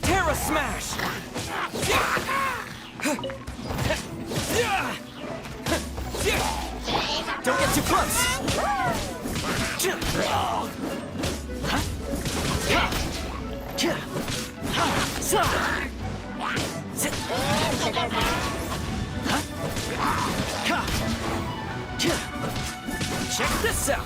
Terra Smash! Don't get too close! Check this out!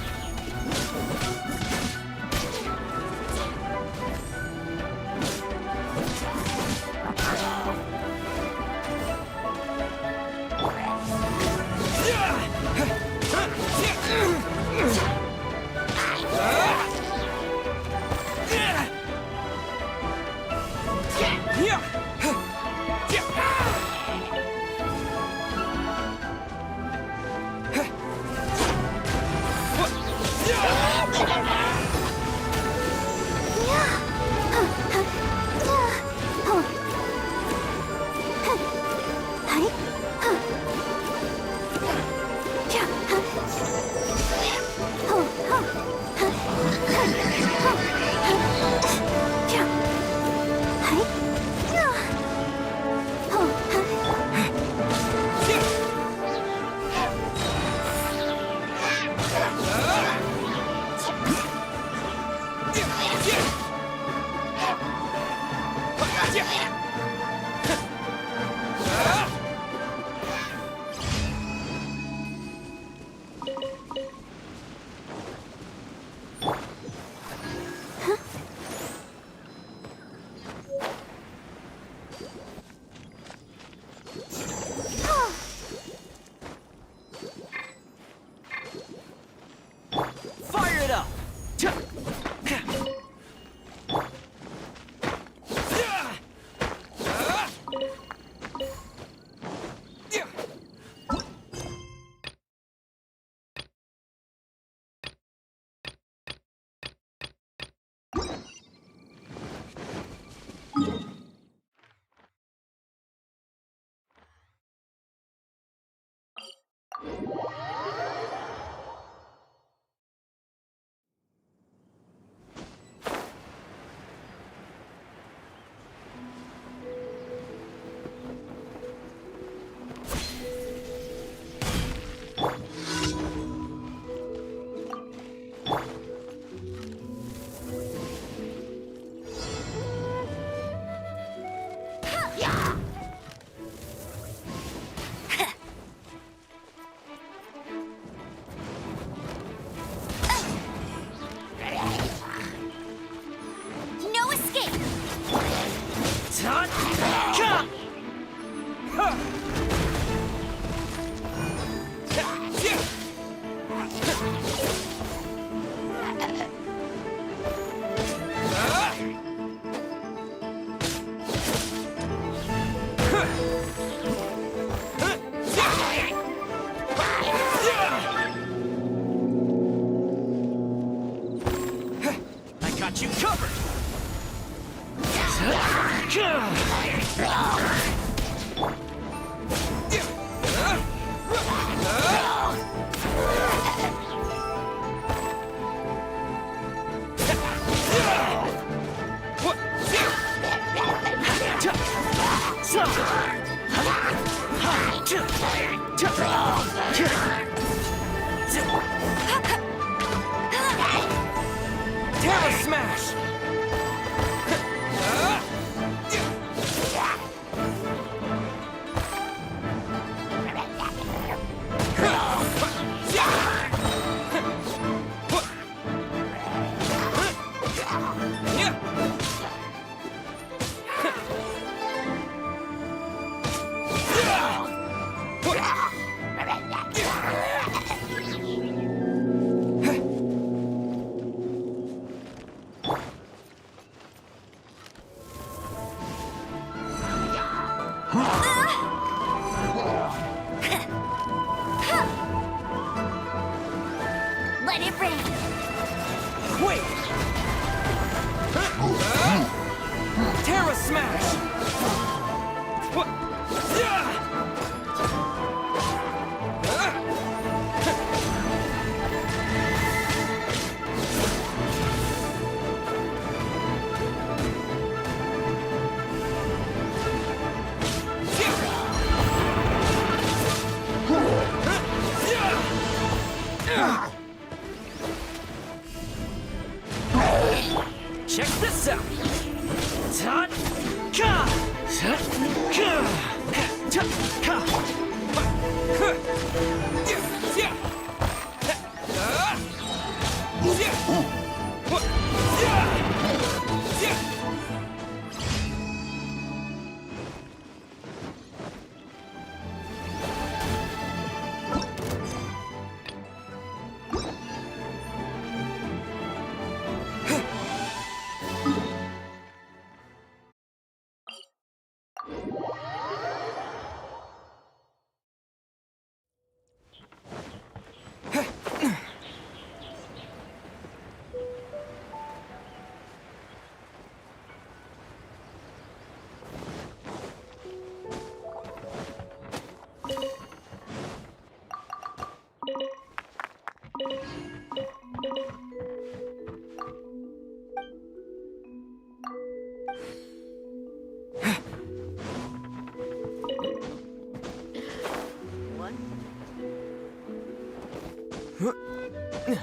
Fire it up! No escape! I got you covered! Terra Smash! Let it rain! Wait! Terra Smash! What? Check this out. Tut, ka, tut, ka, tut, ka. Huh. Yeah, yeah. Yeah. What? Yeah.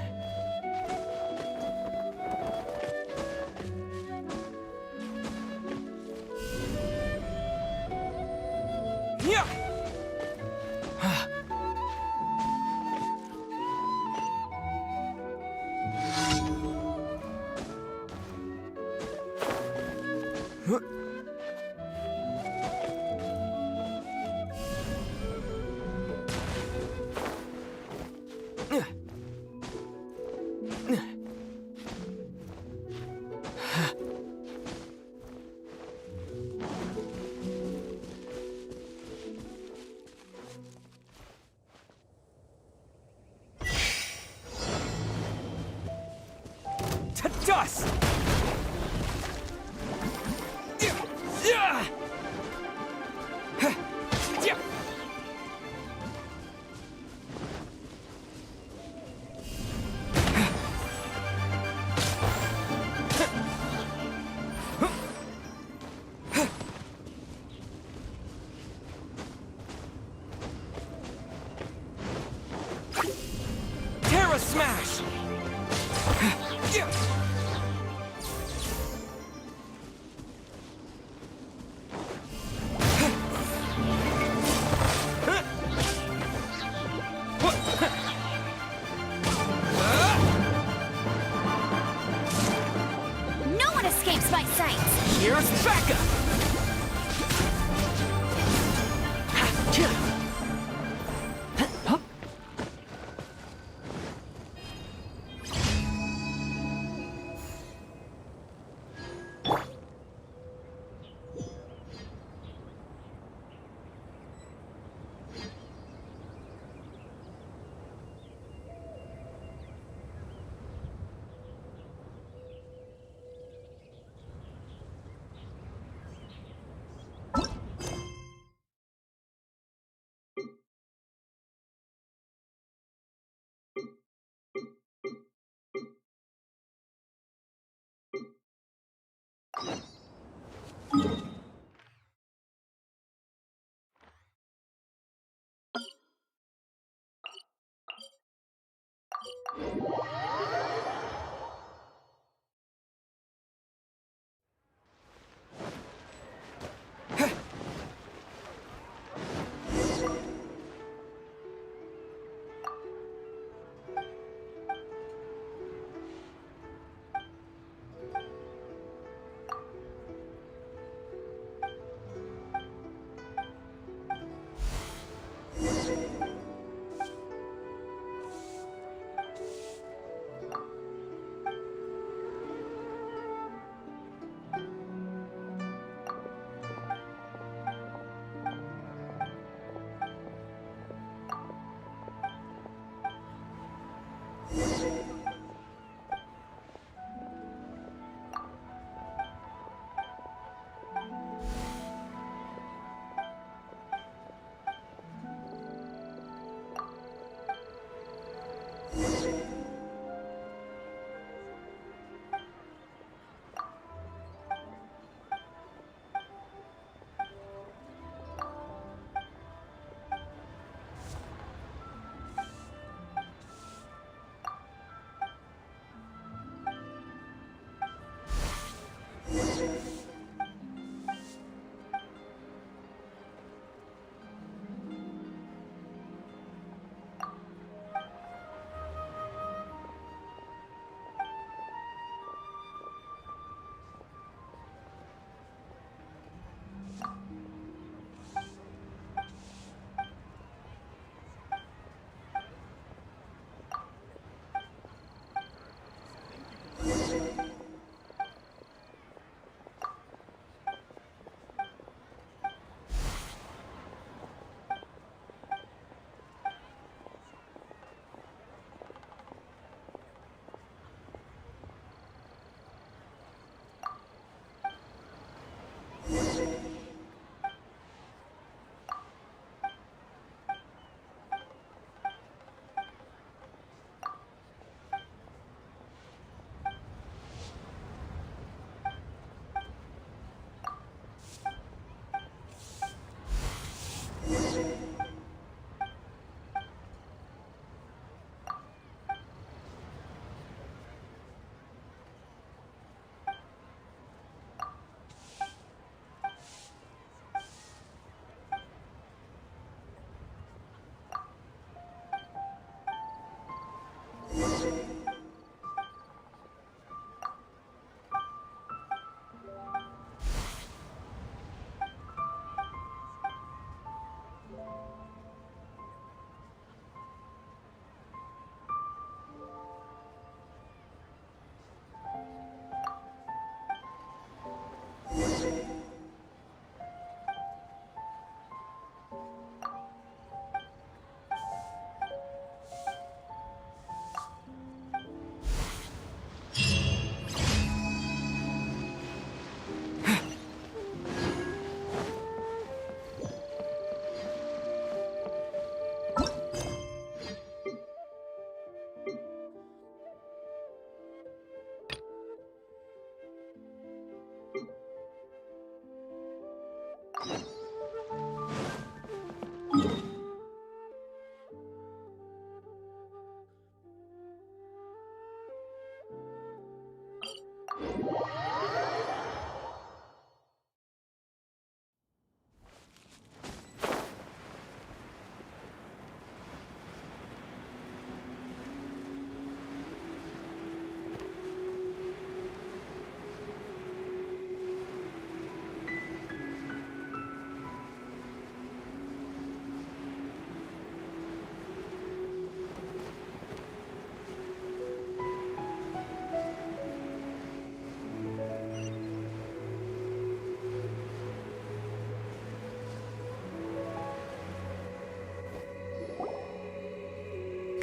Yeah. Yeah. To dust! Yeah! Yeah! Terra Smash! Yeah! No one escapes my sight! Here's backup!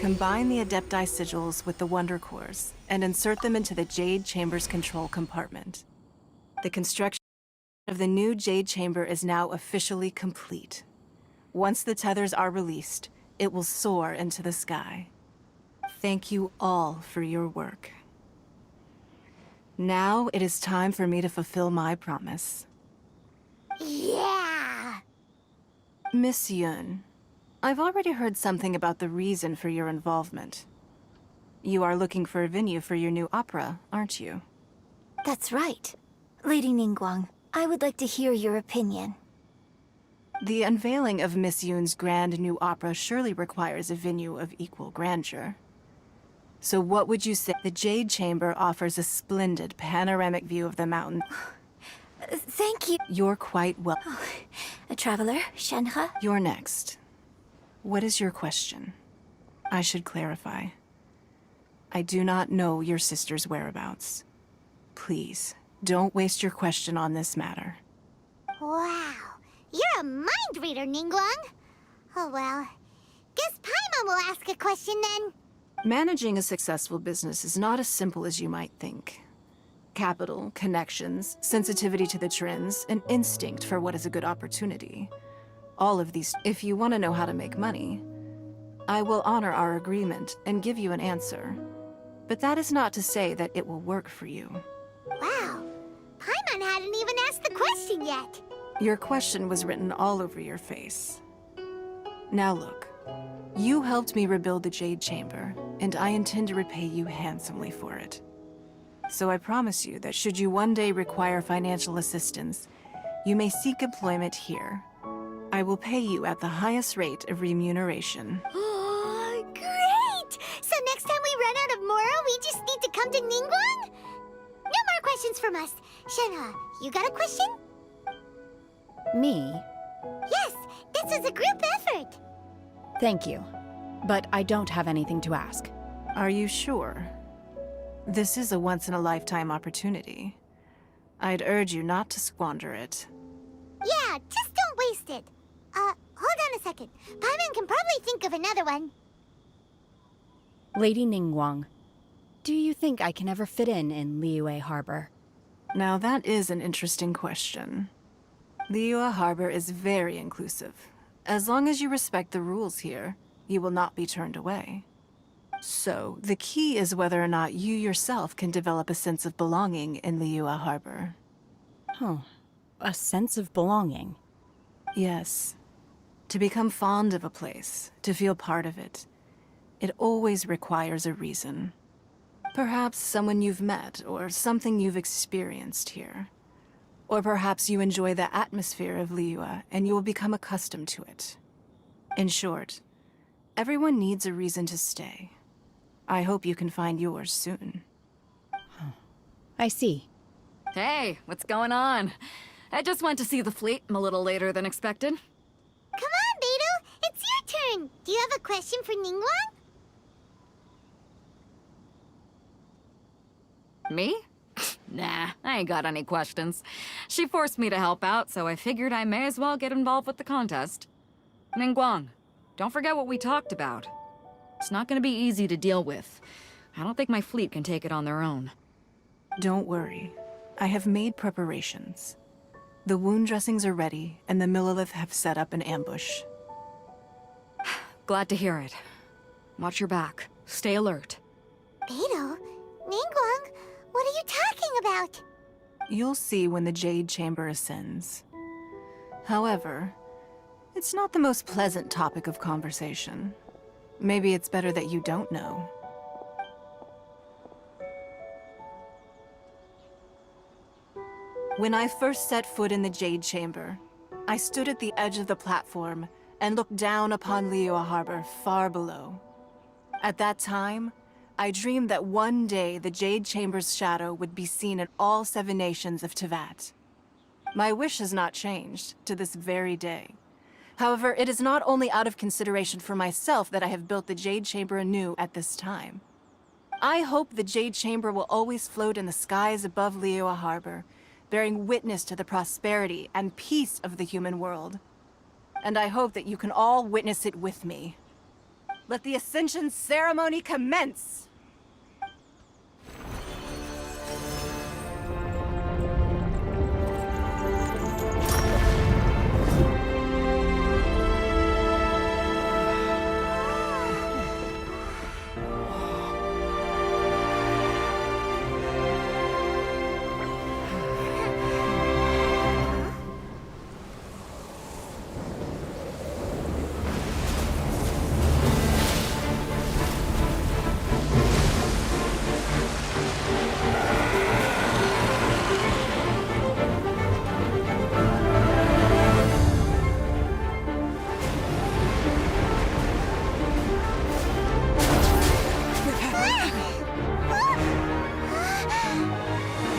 Combine the Adepti sigils with the Wonder Cores and insert them into the Jade Chamber's control compartment. The construction of the new Jade Chamber is now officially complete. Once the tethers are released, it will soar into the sky. Thank you all for your work. Now it is time for me to fulfill my promise. Yeah! Miss Yun, I've already heard something about the reason for your involvement. You are looking for a venue for your new opera, aren't you? That's right. Lady Ningguang, I would like to hear your opinion. The unveiling of Miss Yun's grand new opera surely requires a venue of equal grandeur. So what would you say? The Jade Chamber offers a splendid panoramic view of the mountain. Thank you. You're quite well. A traveler, Shenhe? You're next. What is your question? I should clarify. I do not know your sister's whereabouts. Please, don't waste your question on this matter. Wow, you're a mind reader, Ningguang. Oh well, guess Paimon will ask a question then. Managing a successful business is not as simple as you might think. Capital, connections, sensitivity to the trends, and instinct for what is a good opportunity. All of these. If you want to know how to make money, I will honor our agreement and give you an answer. But that is not to say that it will work for you. Wow, Paimon hadn't even asked the question yet. Your question was written all over your face. Now look, you helped me rebuild the Jade Chamber, and I intend to repay you handsomely for it. So I promise you that should you one day require financial assistance, you may seek employment here. I will pay you at the highest rate of remuneration. Oh, great! So next time we run out of Moro, we just need to come to Ningguang? No more questions from us. Shenhe, you got a question? Me? Yes, this was a group effort. Thank you. But I don't have anything to ask. Are you sure? This is a once-in-a-lifetime opportunity. I'd urge you not to squander it. Yeah, just don't waste it. Hold on a second. Paimon can probably think of another one. Lady Ningguang, do you think I can ever fit in Liyue Harbor? Now that is an interesting question. Liyue Harbor is very inclusive. As long as you respect the rules here, you will not be turned away. So, the key is whether or not you yourself can develop a sense of belonging in Liyue Harbor. Oh, a sense of belonging. Yes. To become fond of a place, to feel part of it, it always requires a reason. Perhaps someone you've met, or something you've experienced here. Or perhaps you enjoy the atmosphere of Liyue, and you will become accustomed to it. In short, everyone needs a reason to stay. I hope you can find yours soon. I see. Hey, what's going on? I just went to see the fleet. I'm a little later than expected. Come on, Beidou, it's your turn. Do you have a question for Ningguang? Me? Nah, I ain't got any questions. She forced me to help out, so I figured I may as well get involved with the contest. Ningguang, don't forget what we talked about. It's not gonna be easy to deal with. I don't think my fleet can take it on their own. Don't worry. I have made preparations. The wound dressings are ready, and the Millilith have set up an ambush. Glad to hear it. Watch your back. Stay alert. Beidou, Ningguang, what are you talking about? You'll see when the Jade Chamber ascends. However, it's not the most pleasant topic of conversation. Maybe it's better that you don't know. When I first set foot in the Jade Chamber, I stood at the edge of the platform and looked down upon Liyue Harbor far below. At that time, I dreamed that one day the Jade Chamber's shadow would be seen in all 7 nations of Tevat. My wish has not changed to this very day. However, it is not only out of consideration for myself that I have built the Jade Chamber anew at this time. I hope the Jade Chamber will always float in the skies above Liyue Harbor, bearing witness to the prosperity and peace of the human world. And I hope that you can all witness it with me. Let the Ascension ceremony commence!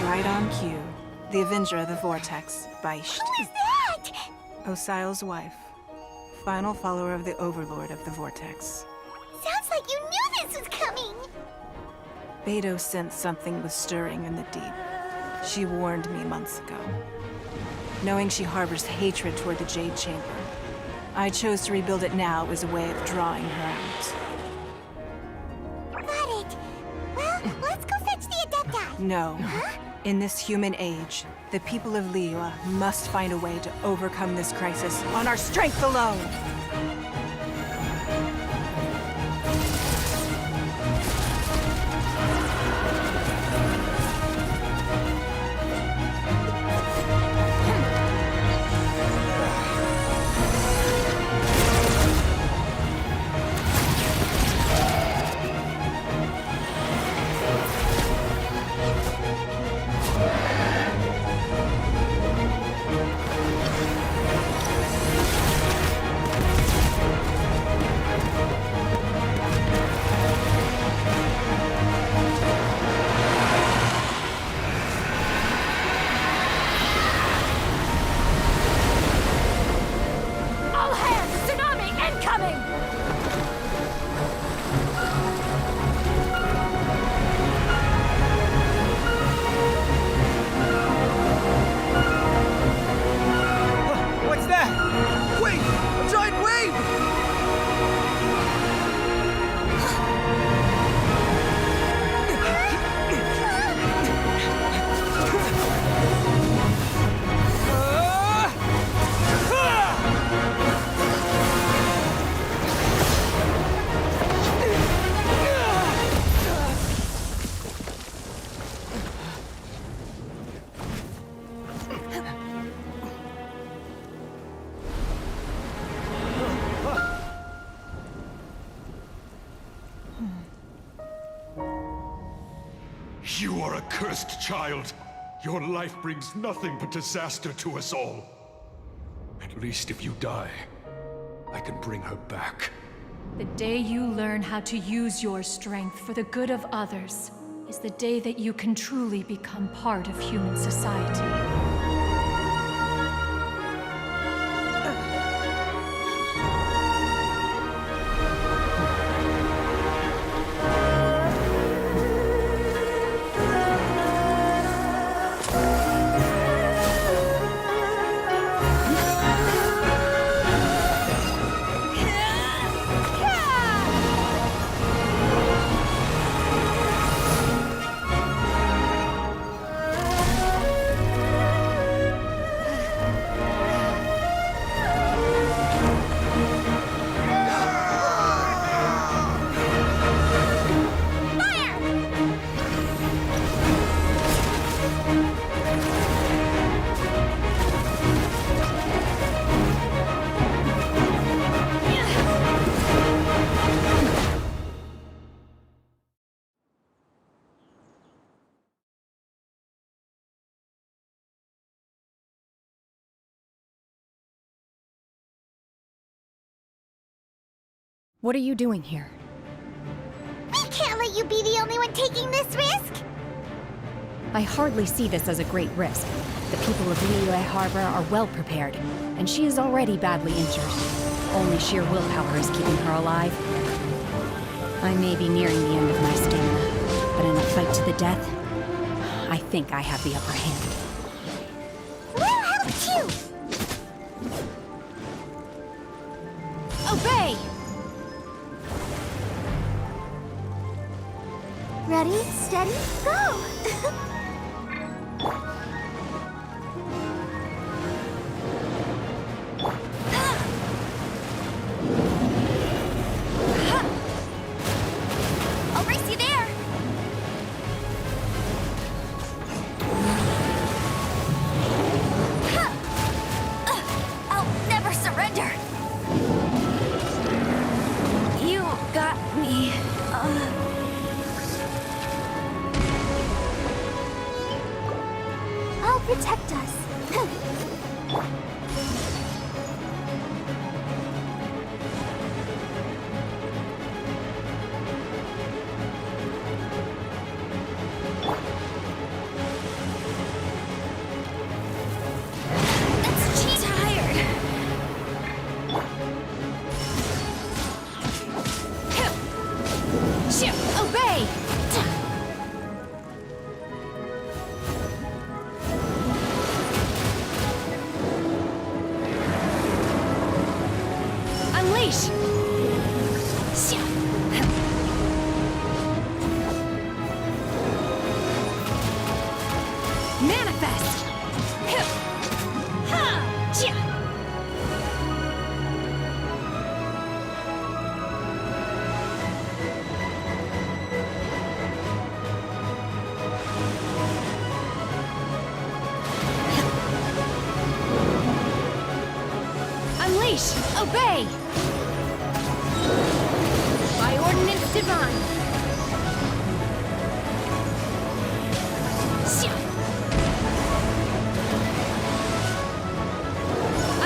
Right on cue. The Avenger of the Vortex, Beisht. Who is that? Osial's wife. Final follower of the Overlord of the Vortex. Sounds like you knew this was coming. Beidou sensed something was stirring in the deep. She warned me months ago. Knowing she harbors hatred toward the Jade Chamber, I chose to rebuild it now as a way of drawing her out. Got it. Well, let's go fetch the Adepti. No. In this human age, the people of Liyue must find a way to overcome this crisis on our strength alone! All hands! Tsunami incoming! What's that? Wait! A giant wave! You are a cursed child. Your life brings nothing but disaster to us all. At least if you die, I can bring her back. The day you learn how to use your strength for the good of others is the day that you can truly become part of human society. What are you doing here? We can't let you be the only one taking this risk. I hardly see this as a great risk. The people of Liyue Harbor are well prepared, and she is already badly injured. Only sheer willpower is keeping her alive. I may be nearing the end of my stamina, but in a fight to the death, I think I have the upper hand. We'll help you. Obey! Ready, steady, go! I'll race you there! I'll never surrender! You got me. I'll protect us. It's too tired. Obey! Unleash! Manifest! Unleash! Obey! By ordinance divine!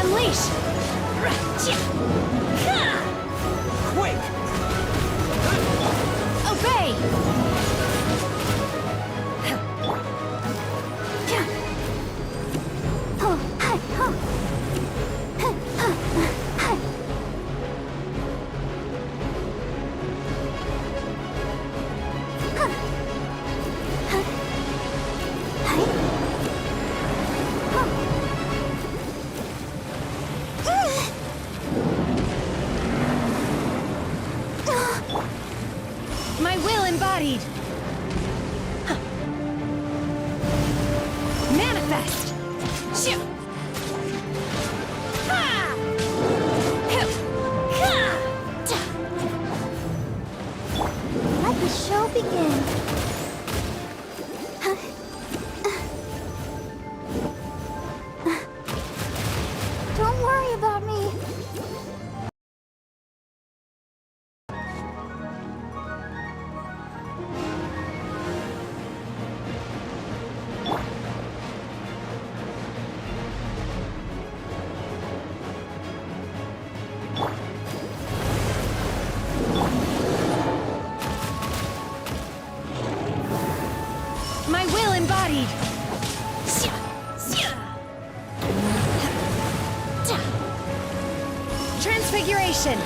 Unleash! Quick! Obey! My will embodied! Manifest! Let the show begin. Don't worry about me. My will embodied! Transfiguration!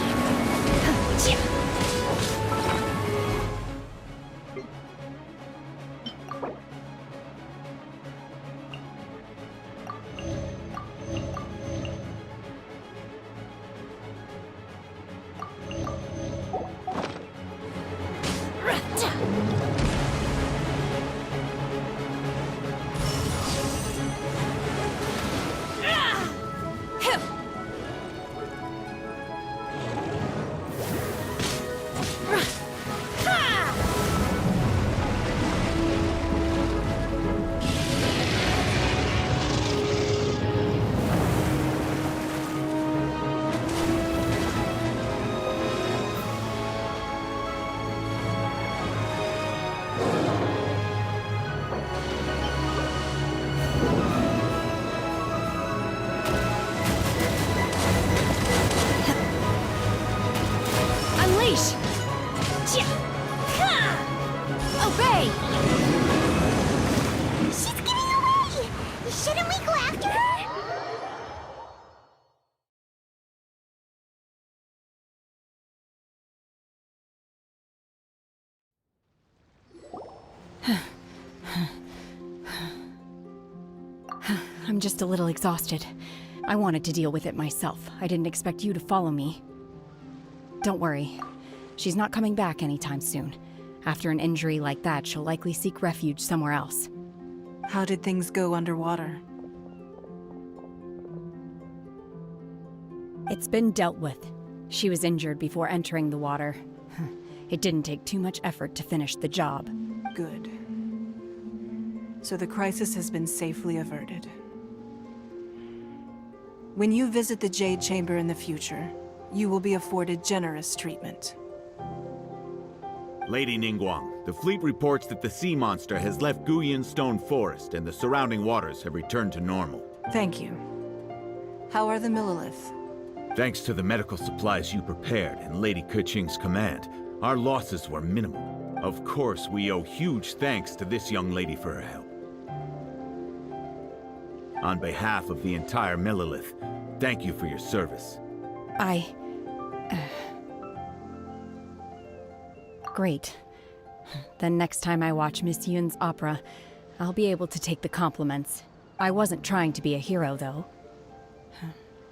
Unleash! Obey! She's getting away! Shouldn't we go after her? I'm just a little exhausted. I wanted to deal with it myself. I didn't expect you to follow me. Don't worry. She's not coming back anytime soon. After an injury like that, she'll likely seek refuge somewhere else. How did things go underwater? It's been dealt with. She was injured before entering the water. It didn't take too much effort to finish the job. Good. So the crisis has been safely averted. When you visit the Jade Chamber in the future, you will be afforded generous treatment. Lady Ningguang, the fleet reports that the sea monster has left Guyan Stone Forest and the surrounding waters have returned to normal. Thank you. How are the Millilith? Thanks to the medical supplies you prepared and Lady Keqing's command, our losses were minimal. Of course, we owe huge thanks to this young lady for her help. On behalf of the entire Millilith, thank you for your service. Great. Then next time I watch Miss Yun's opera, I'll be able to take the compliments. I wasn't trying to be a hero, though.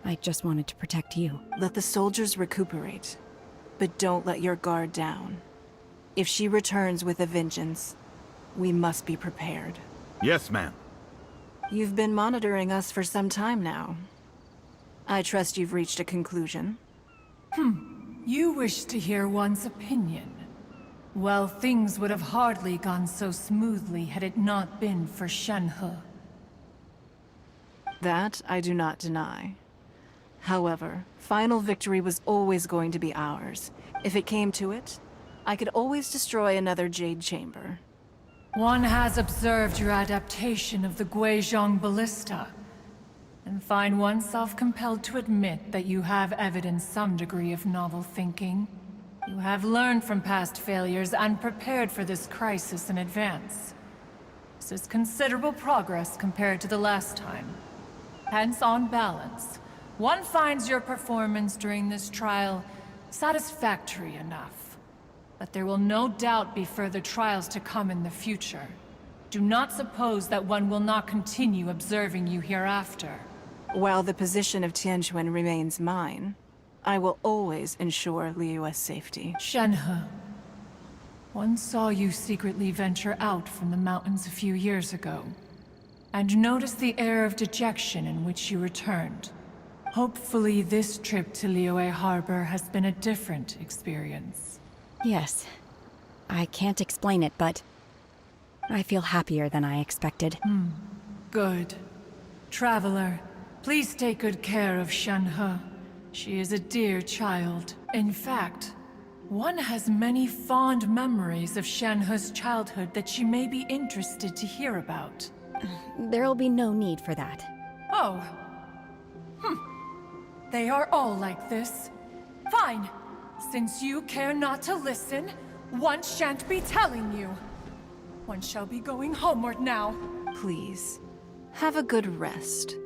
I just wanted to protect you. Let the soldiers recuperate, but don't let your guard down. If she returns with a vengeance, we must be prepared. Yes, ma'am. You've been monitoring us for some time now. I trust you've reached a conclusion. You wish to hear one's opinion. Well, things would have hardly gone so smoothly had it not been for Shenhe. That I do not deny. However, final victory was always going to be ours. If it came to it, I could always destroy another Jade Chamber. One has observed your adaptation of the Guizhong Ballista, and find oneself compelled to admit that you have evidenced some degree of novel thinking. You have learned from past failures and prepared for this crisis in advance. This is considerable progress compared to the last time. Hence, on balance, one finds your performance during this trial satisfactory enough. But there will no doubt be further trials to come in the future. Do not suppose that one will not continue observing you hereafter. While the position of Tianquan remains mine, I will always ensure Liyue's safety. Shenhe, one saw you secretly venture out from the mountains a few years ago, and noticed the air of dejection in which you returned. Hopefully this trip to Liyue Harbor has been a different experience. Yes. I can't explain it, but I feel happier than I expected. Good. Traveler, please take good care of Shenhe. She is a dear child. In fact, one has many fond memories of Shenhe's childhood that she may be interested to hear about. There'll be no need for that. Oh. They are all like this. Fine. Since you care not to listen, one shan't be telling you. One shall be going homeward now. Please, have a good rest.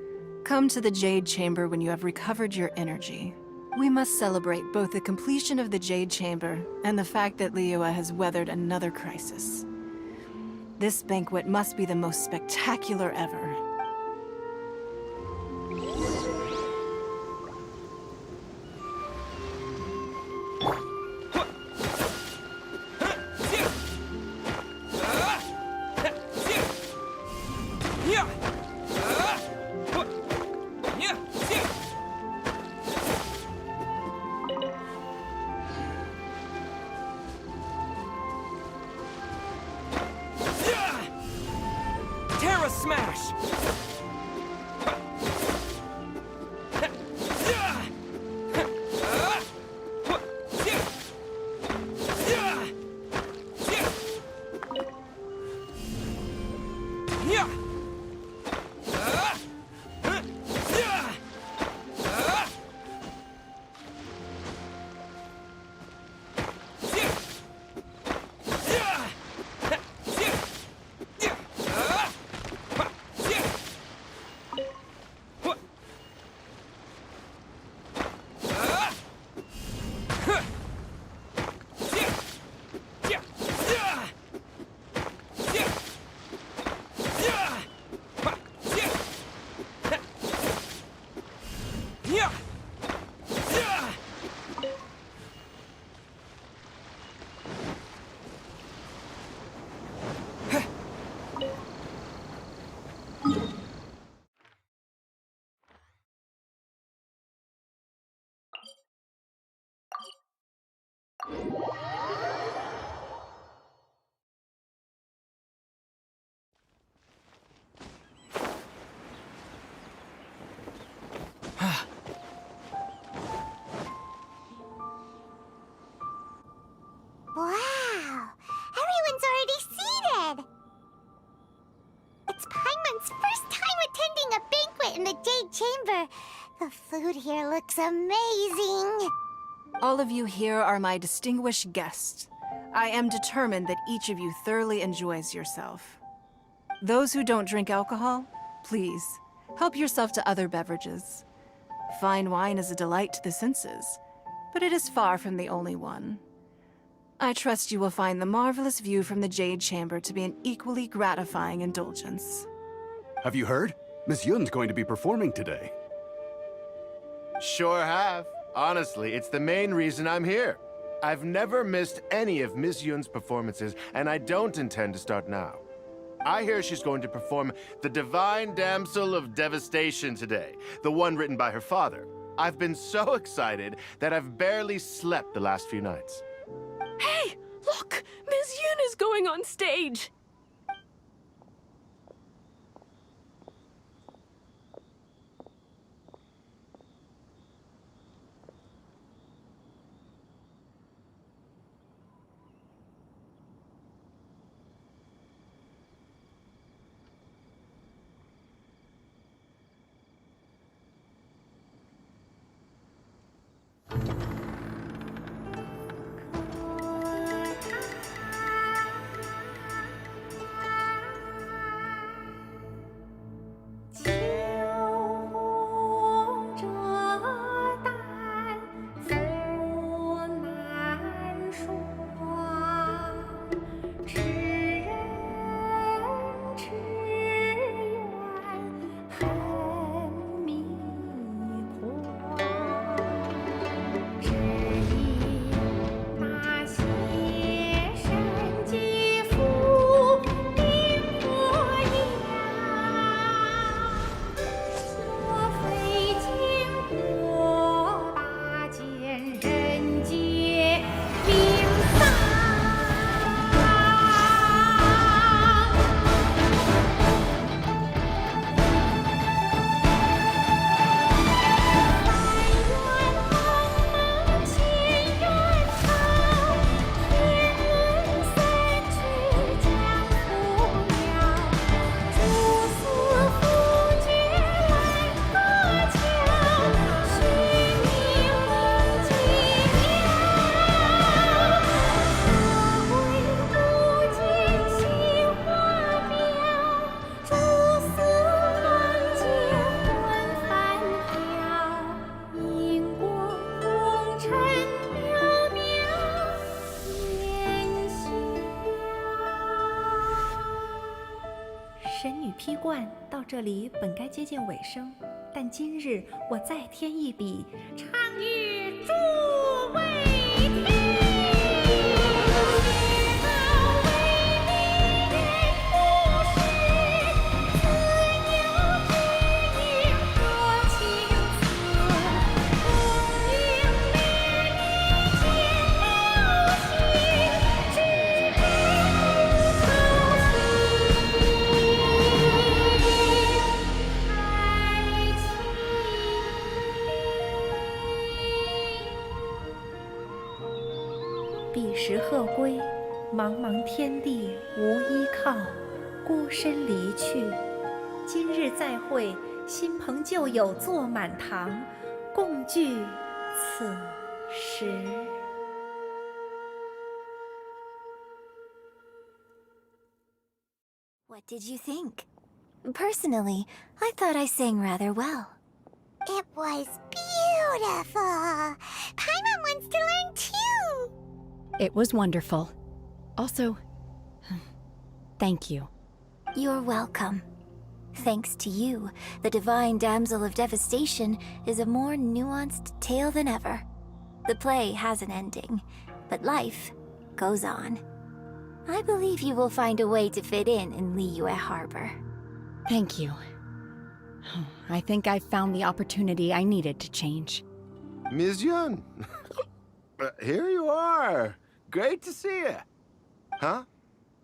Come to the Jade Chamber when you have recovered your energy. We must celebrate both the completion of the Jade Chamber and the fact that Liyue has weathered another crisis. This banquet must be the most spectacular ever. Terra Smash! Yun's first time attending a banquet in the Jade Chamber. The food here looks amazing. All of you here are my distinguished guests. I am determined that each of you thoroughly enjoys yourself. Those who don't drink alcohol, please, help yourself to other beverages. Fine wine is a delight to the senses, but it is far from the only one. I trust you will find the marvelous view from the Jade Chamber to be an equally gratifying indulgence. Have you heard? Miss Yun's going to be performing today. Sure have. Honestly, it's the main reason I'm here. I've never missed any of Miss Yun's performances, and I don't intend to start now. I hear she's going to perform The Divine Damsel of Devastation today, the one written by her father. I've been so excited that I've barely slept the last few nights. Hey, look! Miss Yun is going on stage!神女劈冠到这里本该接近尾声，但今日我再添一笔，唱与诸位听。彼时鹤归，茫茫天地无依靠，孤身离去。今日再会，新朋旧友坐满堂，共聚此时。What did you think? Personally, I thought I sang rather well. It was beautiful. Paimon wants to learn too. It was wonderful. Also, thank you. You're welcome. Thanks to you, the Divine Damsel of Devastation is a more nuanced tale than ever. The play has an ending, but life goes on. I believe you will find a way to fit in Liyue Harbor. Thank you. I think I've found the opportunity I needed to change. Ms. Yun, here you are. Great to see you. Huh?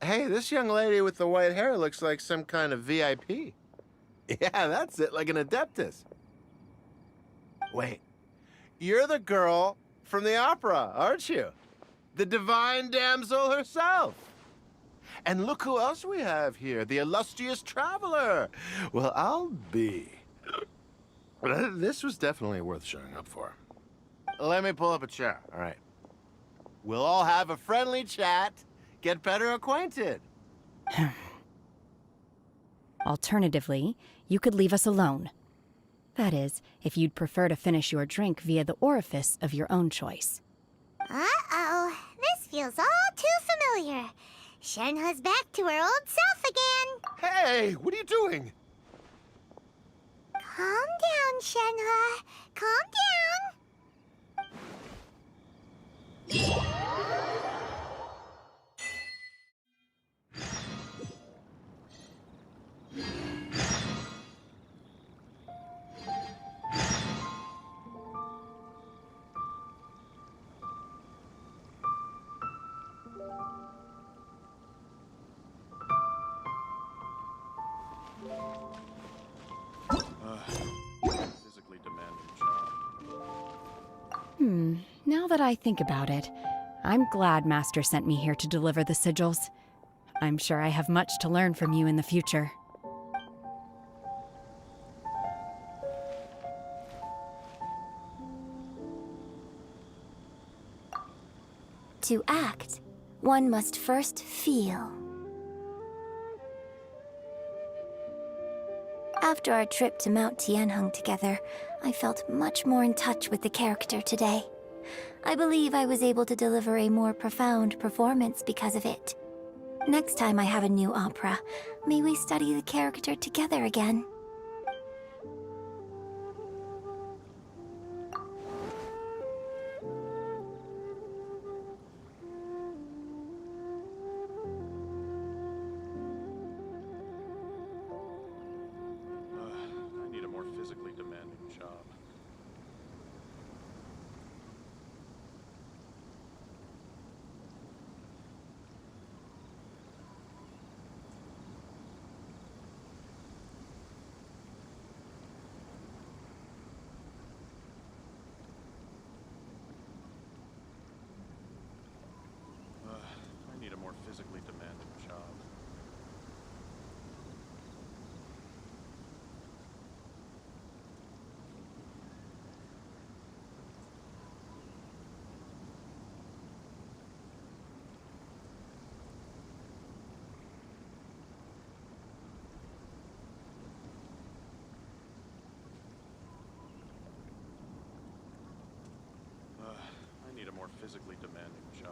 Hey, this young lady with the white hair looks like some kind of VIP. Yeah, that's it, like an Adeptus. Wait, you're the girl from the opera, aren't you? The Divine Damsel herself. And look who else we have here, the illustrious traveler. Well, I'll be. This was definitely worth showing up for. Let me pull up a chair, all right? We'll all have a friendly chat, get better acquainted. Alternatively, you could leave us alone. That is, if you'd prefer to finish your drink via the orifice of your own choice. Uh-oh, this feels all too familiar. Shenhe's back to her old self again. Hey, what are you doing? Calm down, Shenhe. Calm down. Physically demanding job. Now that I think about it, I'm glad Master sent me here to deliver the sigils. I'm sure I have much to learn from you in the future. To act, one must first feel. After our trip to Mount Tianheng together, I felt much more in touch with the character today. I believe I was able to deliver a more profound performance because of it. Next time I have a new opera, may we study the character together again. I need a more physically demanding job. I need a more physically demanding job. I need a more physically demanding job.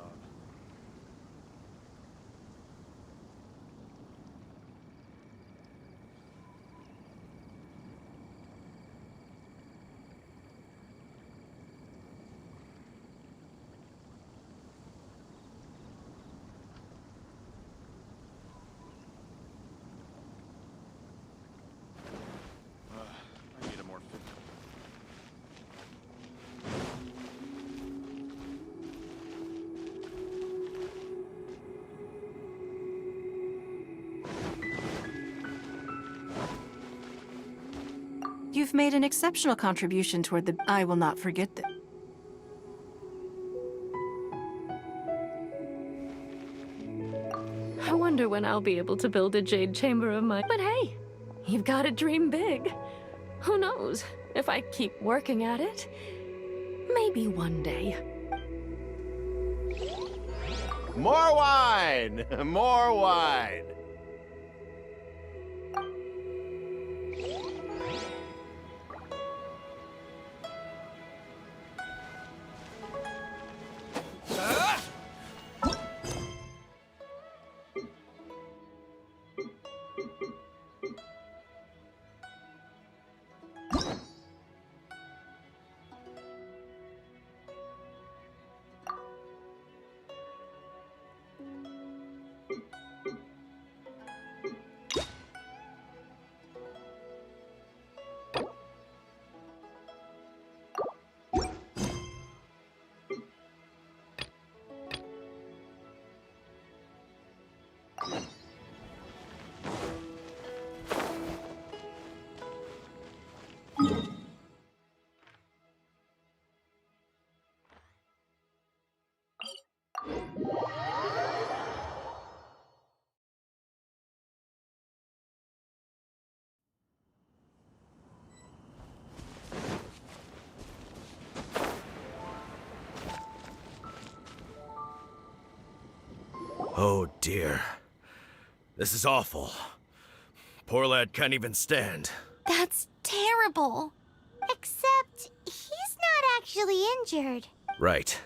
I need a more You've made an exceptional contribution toward the... I will not forget that. I wonder when I'll be able to build a jade chamber of mine. But hey, you've got to dream big. Who knows? If I keep working at it, maybe one day. More wine! More wine! Oh dear. This is awful. Poor lad can't even stand. That's terrible. Except, he's not actually injured. Right.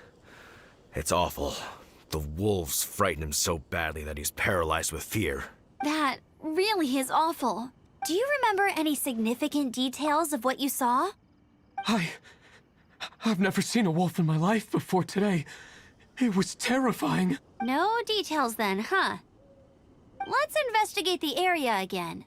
It's awful. The wolves frighten him so badly that he's paralyzed with fear. That really is awful. Do you remember any significant details of what you saw? I've never seen a wolf in my life before today. It was terrifying. No details then, huh? Let's investigate the area again.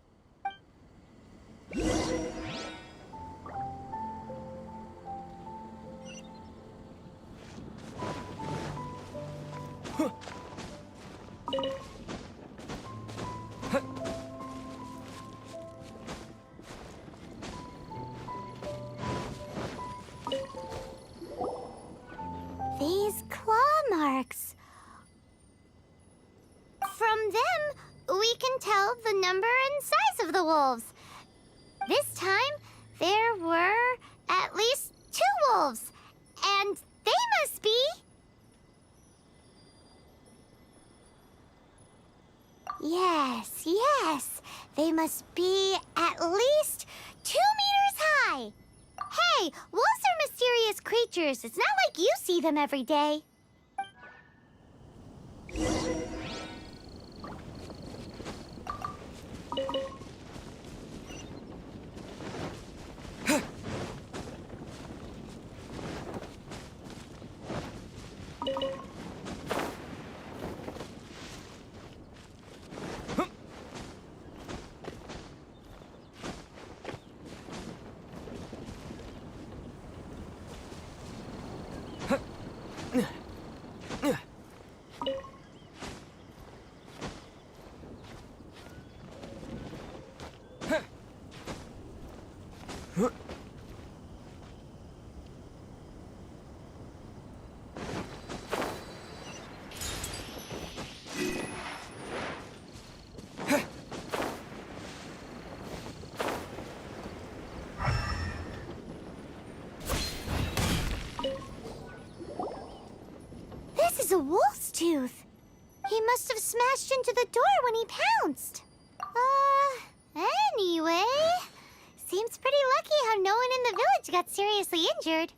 These claw marks. From them, we can tell the number and size of the wolves. This time, there were at least 2 wolves, and they must be... Yes, they must be at least 2 meters high. Hey, wolves are mysterious creatures. It's not like you see them every day. This is a wolf's tooth. He must have smashed into the door when he pounced. Anyway, seems pretty lucky how no one in the village got seriously injured.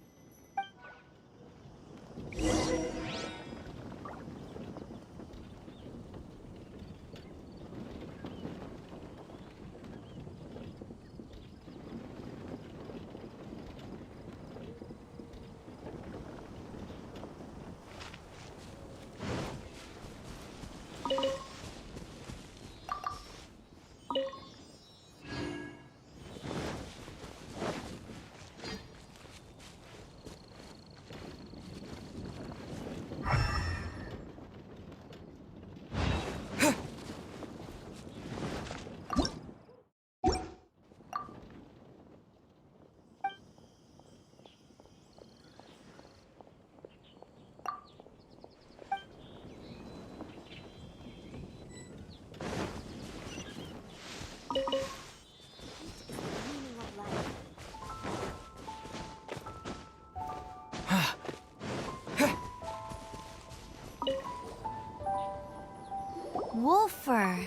Wolf fur.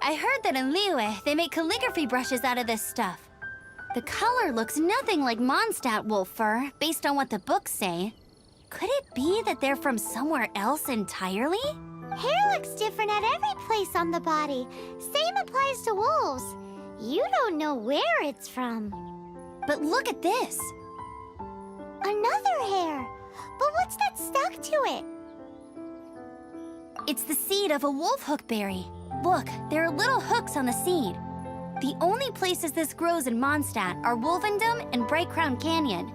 I heard that in Liyue, they make calligraphy brushes out of this stuff. The color looks nothing like Mondstadt wolf fur, based on what the books say. Could it be that they're from somewhere else entirely? Hair looks different at every place on the body. Same applies to wolves. You don't know where it's from. But look at this. Another hair. But what's that stuck to it? It's the seed of a wolf hook berry. Look, there are little hooks on the seed. The only places this grows in Mondstadt are Wolvendom and Bright Crown Canyon.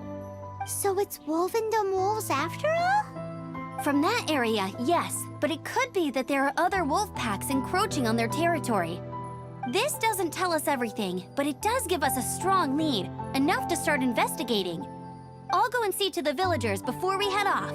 So it's Wolvendom wolves after all? From that area, yes, but it could be that there are other wolf packs encroaching on their territory. This doesn't tell us everything, but it does give us a strong lead, enough to start investigating. I'll go and see to the villagers before we head off.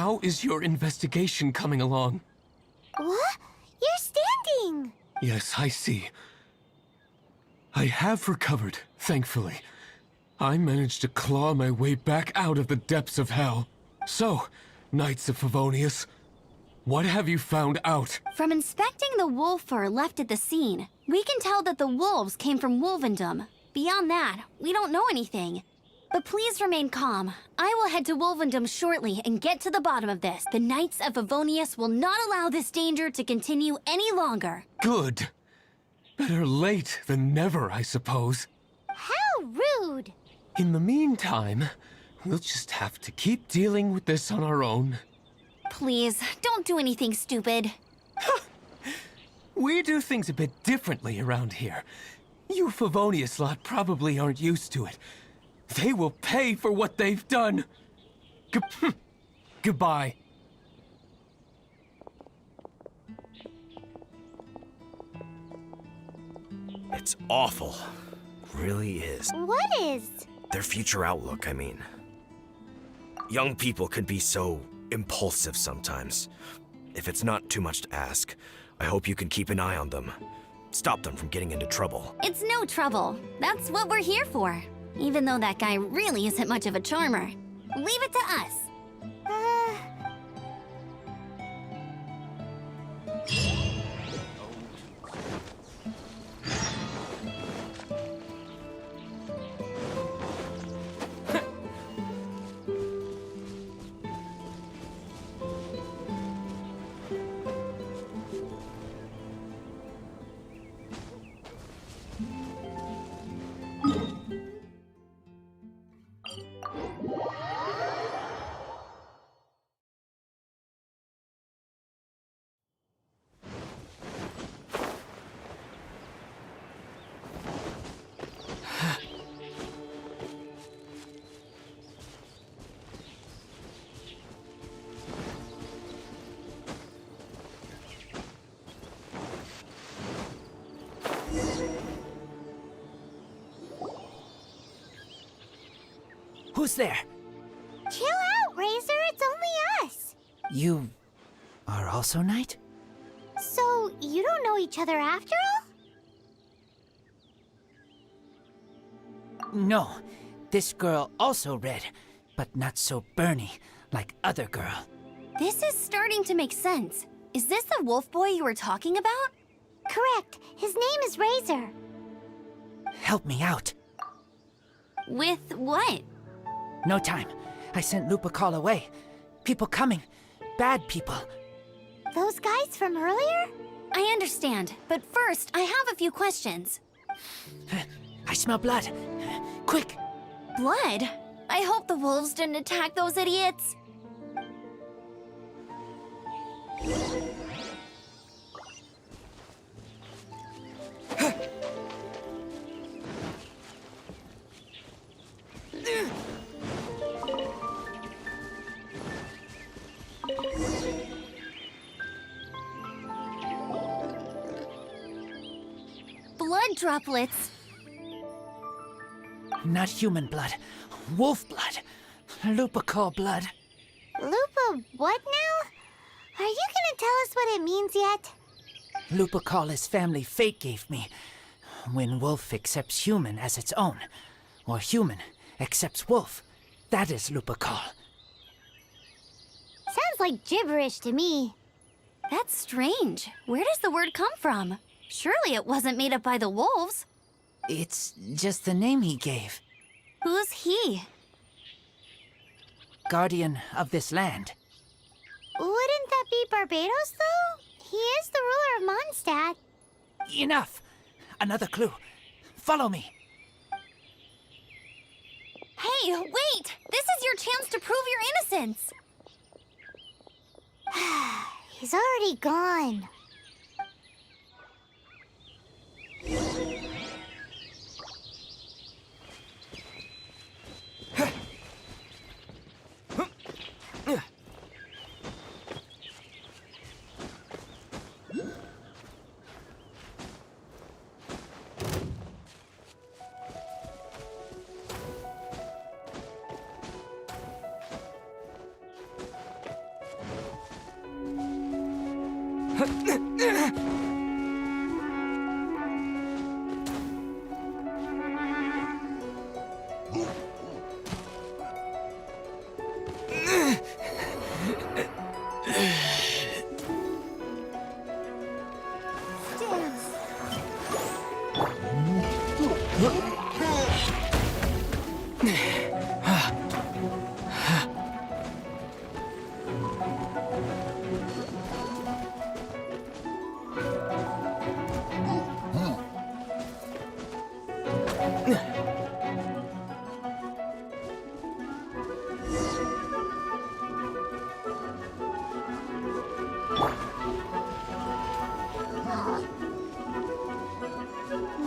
how is your investigation coming along? What? You're standing! Yes, I see. I have recovered, thankfully. I managed to claw my way back out of the depths of hell. So, Knights of Favonius, what have you found out? From inspecting the wolf fur left at the scene, we can tell that the wolves came from Wolvendom. Beyond that, we don't know anything. But please remain calm. I will head to Wolvendom shortly and get to the bottom of this. The Knights of Favonius will not allow this danger to continue any longer. Good. Better late than never, I suppose. How rude! In the meantime, we'll just have to keep dealing with this on our own. Please, don't do anything stupid. We do things a bit differently around here. You Favonius lot probably aren't used to it. They will pay for what they've done. Goodbye. It's awful. Really is. What is? Their future outlook, I mean. Young people can be so impulsive sometimes. If it's not too much to ask, I hope you can keep an eye on them. Stop them from getting into trouble. It's no trouble. That's what we're here for. Even though that guy really isn't much of a charmer. Leave it to us. Who's there? Chill out, Razor. It's only us. You are also Knight? So, you don't know each other after all? No. This girl also red, but not so burny like other girl. This is starting to make sense. Is this the wolf boy you were talking about? Correct. His name is Razor. Help me out. With what? No time. I sent Lupercal away. People coming. Bad people. Those guys from earlier? I understand, but first, I have a few questions. I smell blood. Quick! Blood? I hope the wolves didn't attack those idiots. Blood droplets. Not human blood. Wolf blood. Lupercal blood. Lupa what now? Are you gonna tell us what it means yet? Lupercal is family fate gave me. When wolf accepts human as its own, or human accepts wolf, that is Lupercal. Sounds like gibberish to me. That's strange. Where does the word come from? Surely it wasn't made up by the wolves. It's just the name he gave. Who's he? Guardian of this land. Wouldn't that be Barbados, though? He is the ruler of Mondstadt. Enough! Another clue. Follow me. Hey, wait! This is your chance to prove your innocence! He's already gone.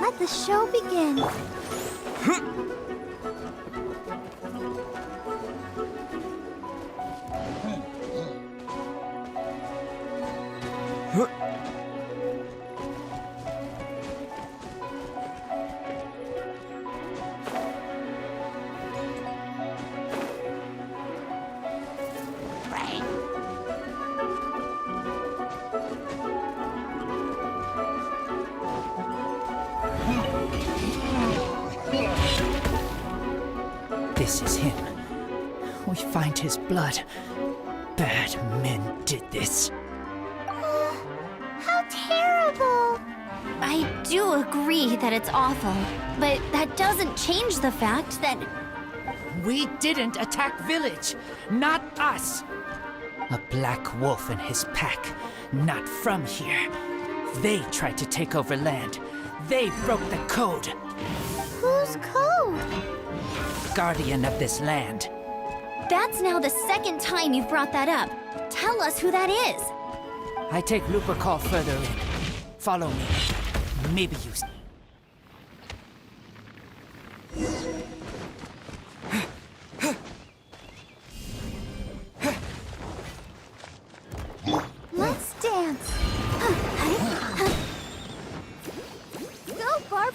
Let the show begin. This is him. We find his blood. Bad men did this. How terrible! I do agree that it's awful, but that doesn't change the fact that... We didn't attack village. Not us. A black wolf and his pack. Not from here. They tried to take over land. They broke the code. Whose code? Guardian of this land. That's now the second time you've brought that up. Tell us who that is. I take Lupercal further in. Follow me. Maybe you... Let's dance. Go, Barb.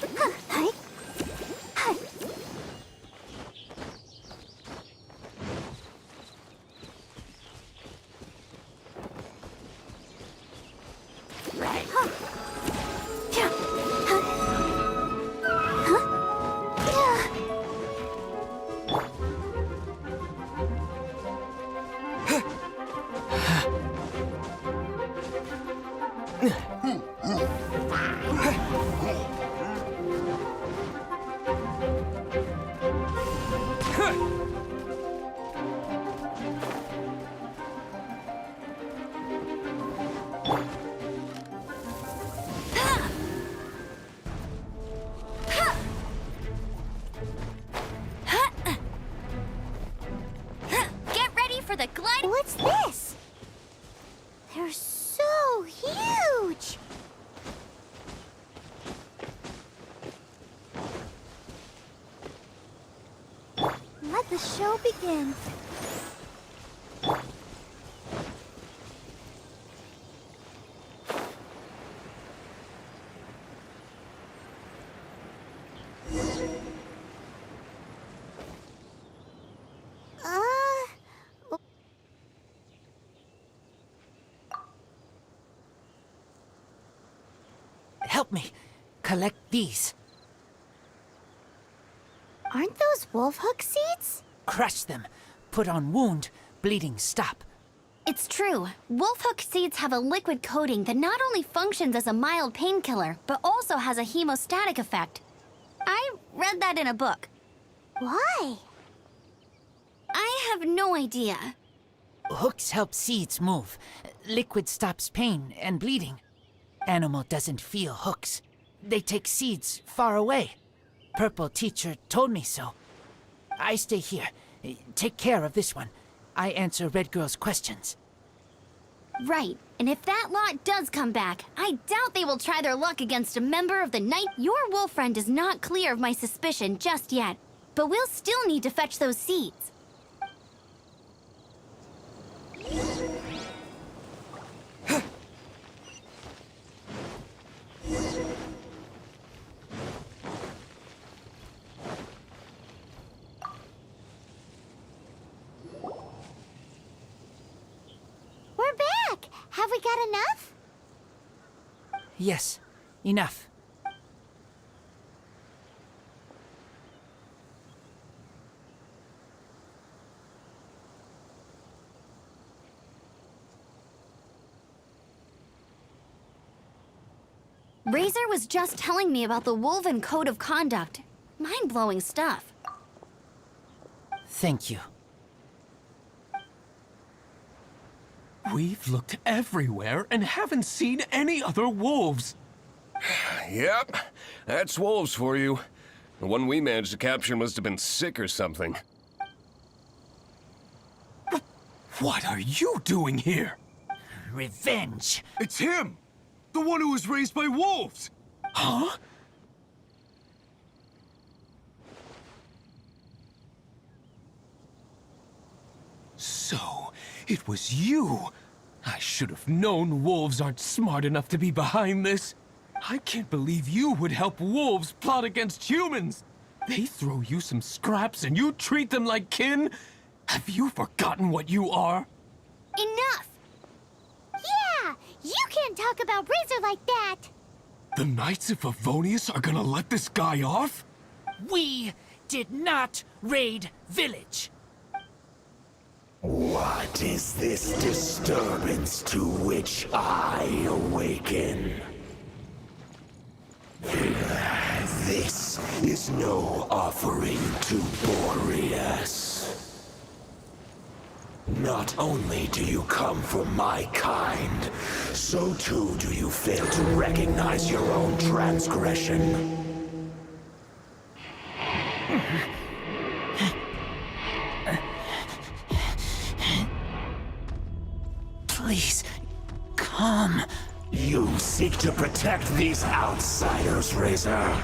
Get ready for the glide... What's this? They're so huge! Let the show begin. Help me. Collect these. Aren't those wolf hook seeds? Crush them. Put on wound. Bleeding stop. It's true. Wolfhook seeds have a liquid coating that not only functions as a mild painkiller, but also has a hemostatic effect. I read that in a book. Why? I have no idea. Hooks help seeds move. Liquid stops pain and bleeding. Animal doesn't feel hooks. They take seeds far away. Purple teacher told me so. I stay here. Take care of this one. I answer Red Girl's questions. Right, and if that lot does come back, I doubt they will try their luck against a member of the Night. Your wolf friend is not clear of my suspicion just yet, but we'll still need to fetch those seeds. We're back! Have we got enough? Yes, enough. Razor was just telling me about the Wolven Code of Conduct. Mind-blowing stuff. Thank you. We've looked everywhere and haven't seen any other wolves. Yep, that's wolves for you. The one we managed to capture must have been sick or something. What are you doing here? Revenge. It's him! The one who was raised by wolves! Huh? So, it was you. I should have known wolves aren't smart enough to be behind this. I can't believe you would help wolves plot against humans. They throw you some scraps and you treat them like kin? Have you forgotten what you are? Enough! Yeah! You can't talk about Razor like that! The Knights of Favonius are gonna let this guy off? We did not raid village. What is this disturbance to which I awaken? This is no offering to Boreas. Not only do you come from my kind, so too do you fail to recognize your own transgression. Please, come. You seek to protect these outsiders, Razor.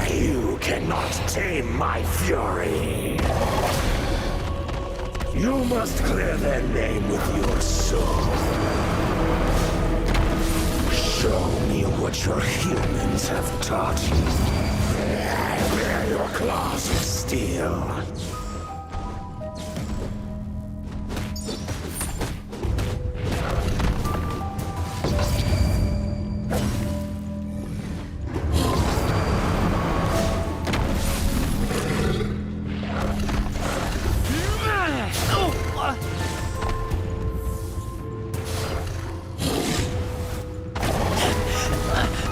You cannot tame my fury. You must clear their name with your sword. Show me what your humans have taught you. Bear your claws of steel.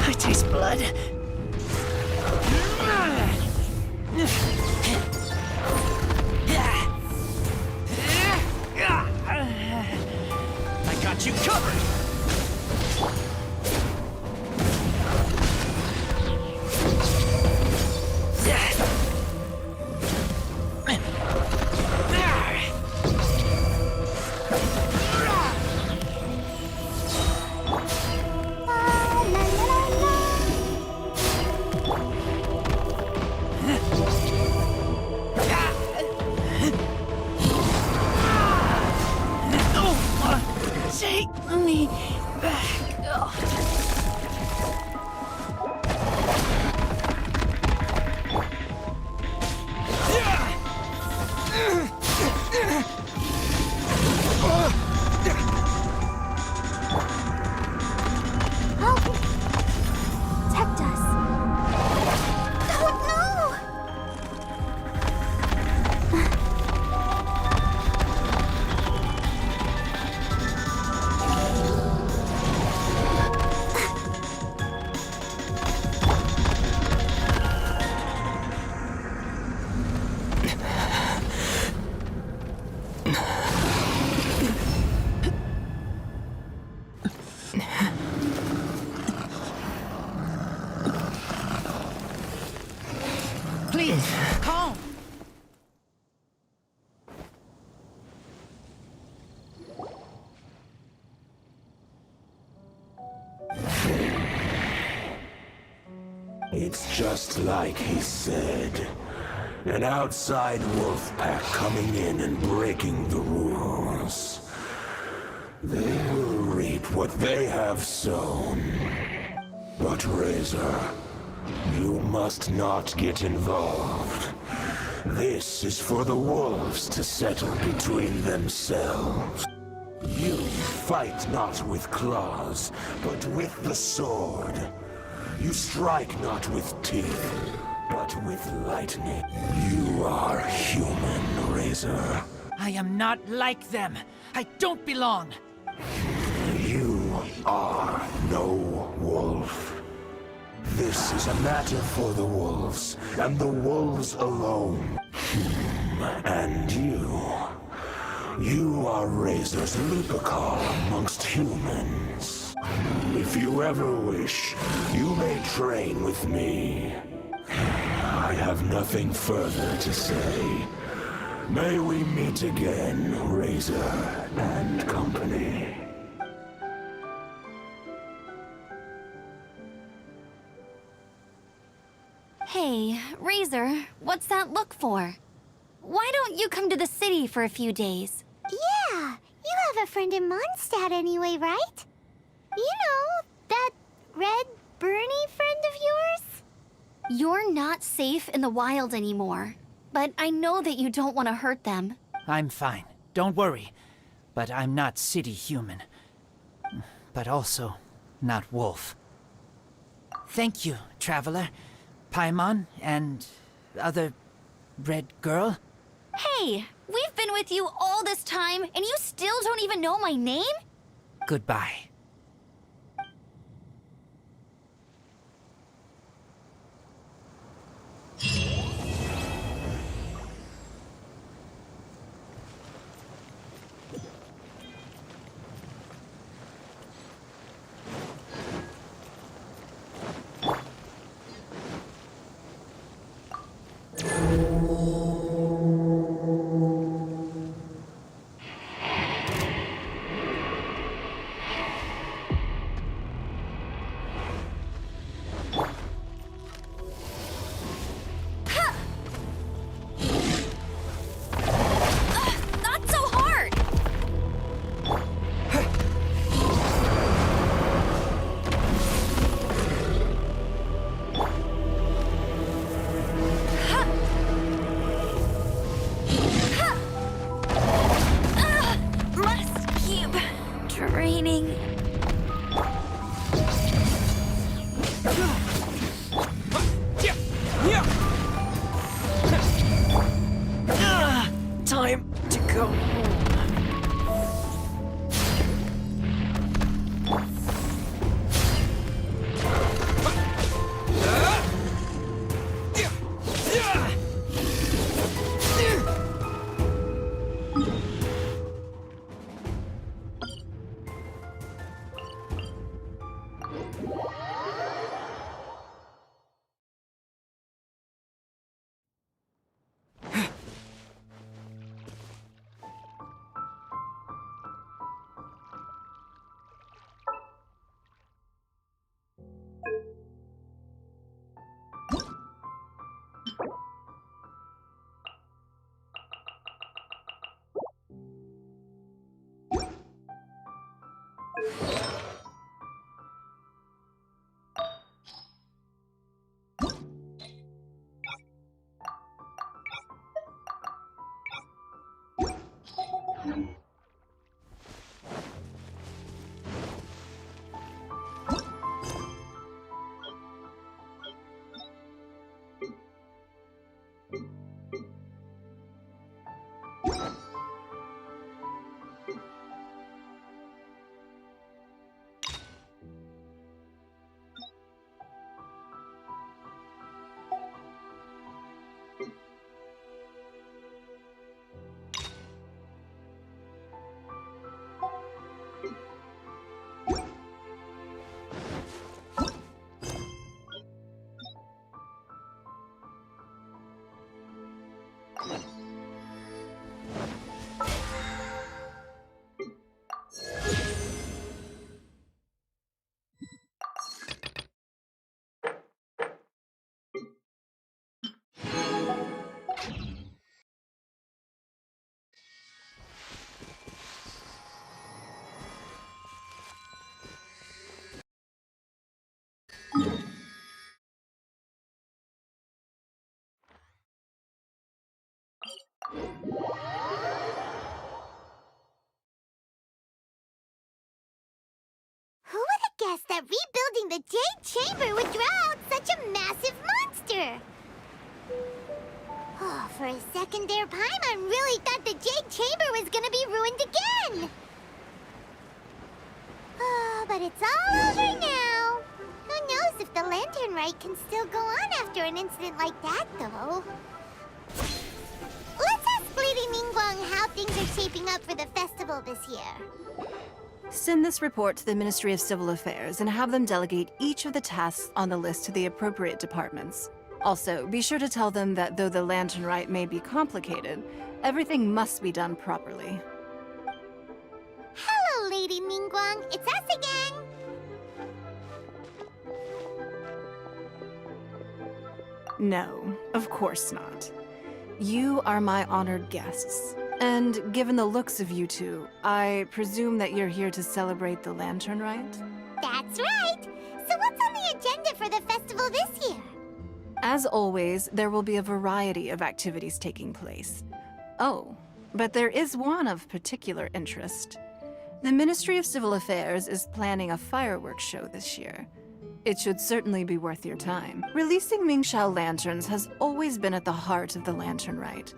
I taste blood. I got you covered. Take me back. Protect us! Oh no! Please, calm. It's just like he said. An outside wolf pack coming in and breaking the rules. They will reap what they have sown. But Razor, you must not get involved. This is for the wolves to settle between themselves. You fight not with claws, but with the sword. You strike not with teeth, but with lightning. You are human, Razor. I am not like them. I don't belong. You are no wolf. This is a matter for the wolves, and the wolves alone. And you are Razor's Lupercal amongst humans. If you ever wish, you may train with me. I have nothing further to say. May we meet again, Razor and company. Hey, Razor, what's that look for? Why don't you come to the city for a few days? Yeah, you have a friend in Mondstadt anyway, right? You know, that red Bernie friend of yours? You're not safe in the wild anymore, but I know that you don't want to hurt them. I'm fine. Don't worry. But I'm not city human. But also not wolf. Thank you, traveler. Paimon and other red girl. Hey, we've been with you all this time, and you still don't even know my name? Goodbye. Not so hard! Must keep training. Time to go guessed that rebuilding the Jade Chamber would draw out such a massive monster. Oh, for a second there, Paimon really thought the Jade Chamber was gonna be ruined again. Oh, but it's all over now. Who knows if the Lantern Rite can still go on after an incident like that, though. Let's ask Lady Ningguang how things are shaping up for the festival this year. Send this report to the Ministry of Civil Affairs and have them delegate each of the tasks on the list to the appropriate departments. Also, be sure to tell them that though the Lantern Rite may be complicated, everything must be done properly. Hello, Lady Ningguang. It's us again. No, of course not. You are my honored guests. And given the looks of you two, I presume that you're here to celebrate the Lantern Rite? That's right. So what's on the agenda for the festival this year? As always, there will be a variety of activities taking place. Oh, but there is one of particular interest. The Ministry of Civil Affairs is planning a fireworks show this year. It should certainly be worth your time. Releasing Mingxiao lanterns has always been at the heart of the Lantern Rite.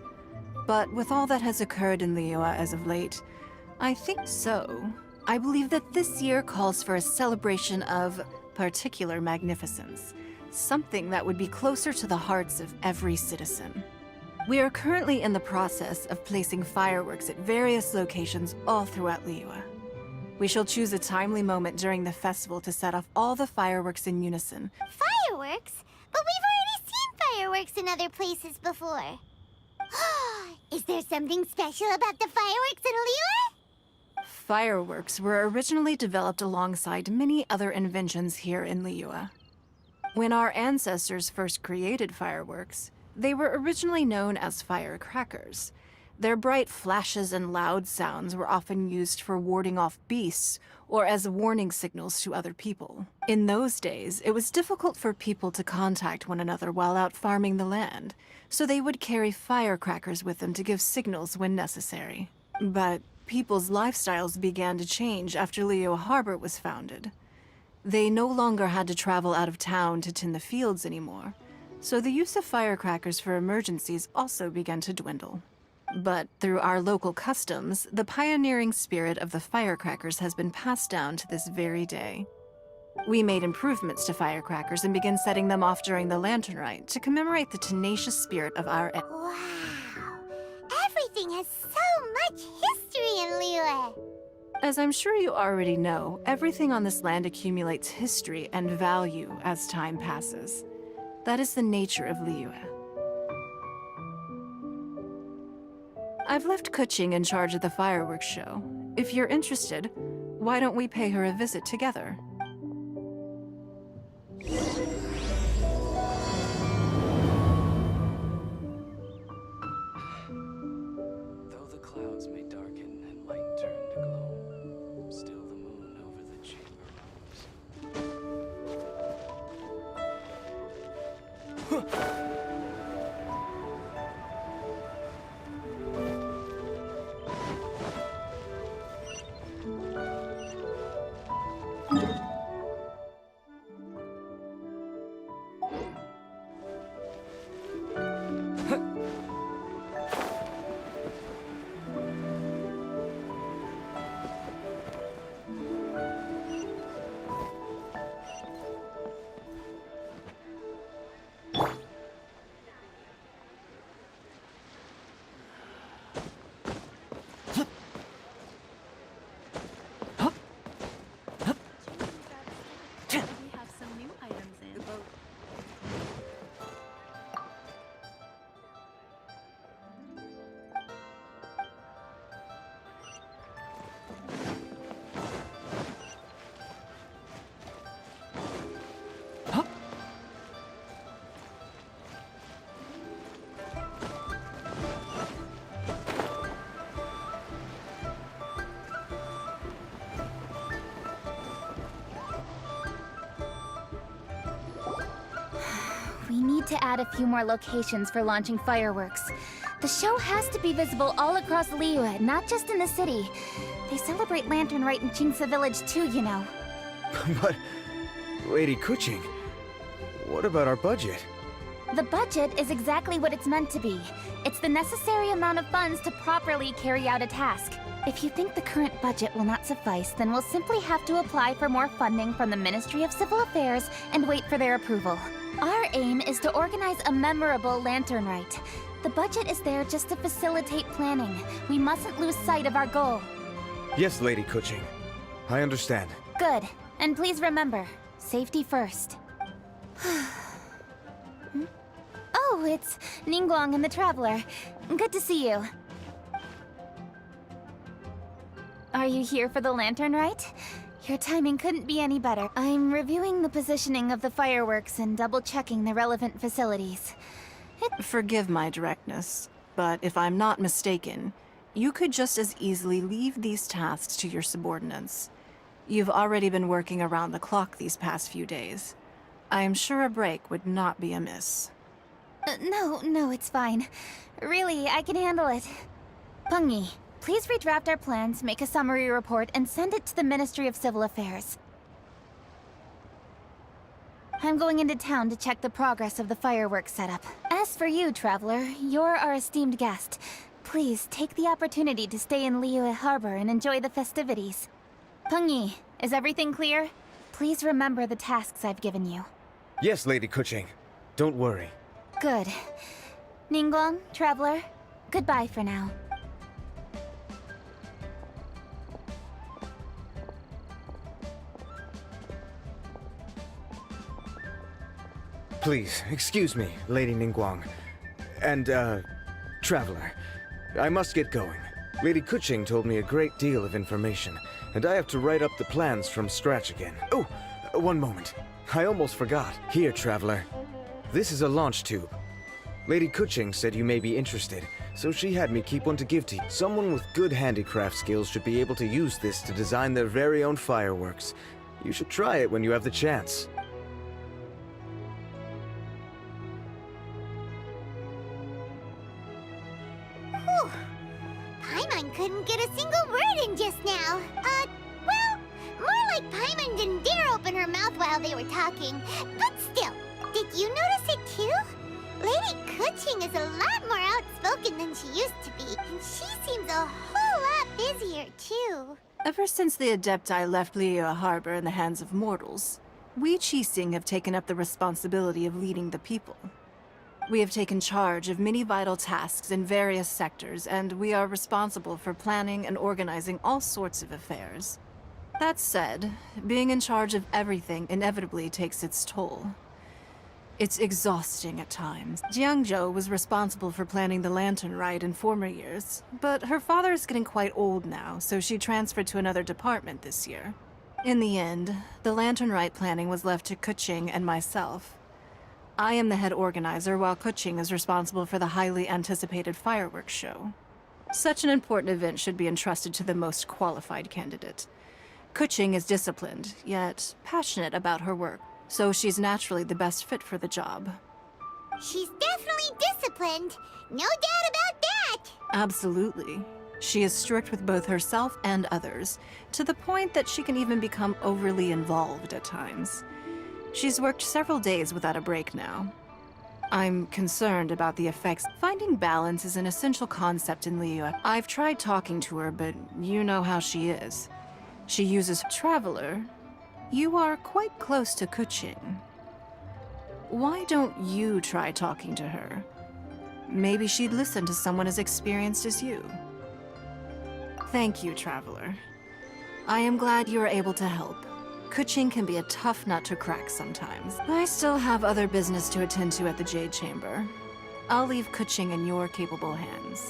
But with all that has occurred in Liyue as of late, I think so. I believe that this year calls for a celebration of particular magnificence. Something that would be closer to the hearts of every citizen. We are currently in the process of placing fireworks at various locations all throughout Liyue. We shall choose a timely moment during the festival to set off all the fireworks in unison. Fireworks? But we've already seen fireworks in other places before. Is there something special about the fireworks in Liyue? Fireworks were originally developed alongside many other inventions here in Liyue. When our ancestors first created fireworks, they were originally known as firecrackers. Their bright flashes and loud sounds were often used for warding off beasts or as warning signals to other people. In those days, it was difficult for people to contact one another while out farming the land, so they would carry firecrackers with them to give signals when necessary. But people's lifestyles began to change after Liyue Harbor was founded. They no longer had to travel out of town to tend the fields anymore, so the use of firecrackers for emergencies also began to dwindle. But through our local customs, the pioneering spirit of the firecrackers has been passed down to this very day. We made improvements to firecrackers and began setting them off during the Lantern Rite to commemorate the tenacious spirit of our... Wow! Everything has so much history in Liyue! As I'm sure you already know, everything on this land accumulates history and value as time passes. That is the nature of Liyue. I've left Keqing in charge of the fireworks show. If you're interested, why don't we pay her a visit together? Though the clouds may darken and light turn to glow, still the moon over the chamber roams. We need to add a few more locations for launching fireworks. The show has to be visible all across Liyue, not just in the city. They celebrate Lantern Rite in Qingce Village too, you know. But, Lady Kuching, what about our budget? The budget is exactly what it's meant to be. It's the necessary amount of funds to properly carry out a task. If you think the current budget will not suffice, then we'll simply have to apply for more funding from the Ministry of Civil Affairs and wait for their approval. Our aim is to organize a memorable lantern rite. The budget is there just to facilitate planning. We mustn't lose sight of our goal. Yes, Lady Kuching. I understand. Good. And please remember, safety first. Oh, it's Ningguang and the Traveler. Good to see you. Are you here for the lantern rite? Your timing couldn't be any better. I'm reviewing the positioning of the fireworks and double-checking the relevant facilities. Forgive my directness, but if I'm not mistaken, you could just as easily leave these tasks to your subordinates. You've already been working around the clock these past few days. I am sure a break would not be amiss. No, it's fine. Really, I can handle it. Pengyi, please redraft our plans, make a summary report, and send it to the Ministry of Civil Affairs. I'm going into town to check the progress of the fireworks setup. As for you, Traveler, you're our esteemed guest. Please take the opportunity to stay in Liyue Harbor and enjoy the festivities. Pengyi, is everything clear? Please remember the tasks I've given you. Yes, Lady Kuching. Don't worry. Good. Ningguang, Traveler, goodbye for now. Please, excuse me, Lady Ningguang. And, Traveler. I must get going. Lady Kuching told me a great deal of information, and I have to write up the plans from scratch again. Oh, one moment. I almost forgot. Here, Traveler. This is a launch tube. Lady Kuching said you may be interested, so she had me keep one to give to you. Someone with good handicraft skills should be able to use this to design their very own fireworks. You should try it when you have the chance. Whew. Paimon couldn't get a single word in just now. Well, more like Paimon didn't dare open her mouth while they were talking. But still, did you notice it too? Lady Kuching is a lot more outspoken than she used to be, and she seems a whole lot busier too. Ever since the Adepti left Liyue Harbor in the hands of mortals, we Qixing have taken up the responsibility of leading the people. We have taken charge of many vital tasks in various sectors, and we are responsible for planning and organizing all sorts of affairs. That said, being in charge of everything inevitably takes its toll. It's exhausting at times. Jiangzhou was responsible for planning the lantern rite in former years, but her father is getting quite old now, so she transferred to another department this year. In the end, the lantern rite planning was left to Kuching and myself. I am the head organizer, while Kuching is responsible for the highly anticipated fireworks show. Such an important event should be entrusted to the most qualified candidate. Kuching is disciplined, yet passionate about her work, so she's naturally the best fit for the job. She's definitely disciplined. No doubt about that. Absolutely. She is strict with both herself and others, to the point that she can even become overly involved at times. She's worked several days without a break now. I'm concerned about the effects. Finding balance is an essential concept in Liyue. I've tried talking to her, but you know how she is. She uses Traveler. You are quite close to Kuching. Why don't you try talking to her? Maybe she'd listen to someone as experienced as you. Thank you, Traveler. I am glad you are able to help. Kuching can be a tough nut to crack sometimes. I still have other business to attend to at the Jade Chamber. I'll leave Kuching in your capable hands.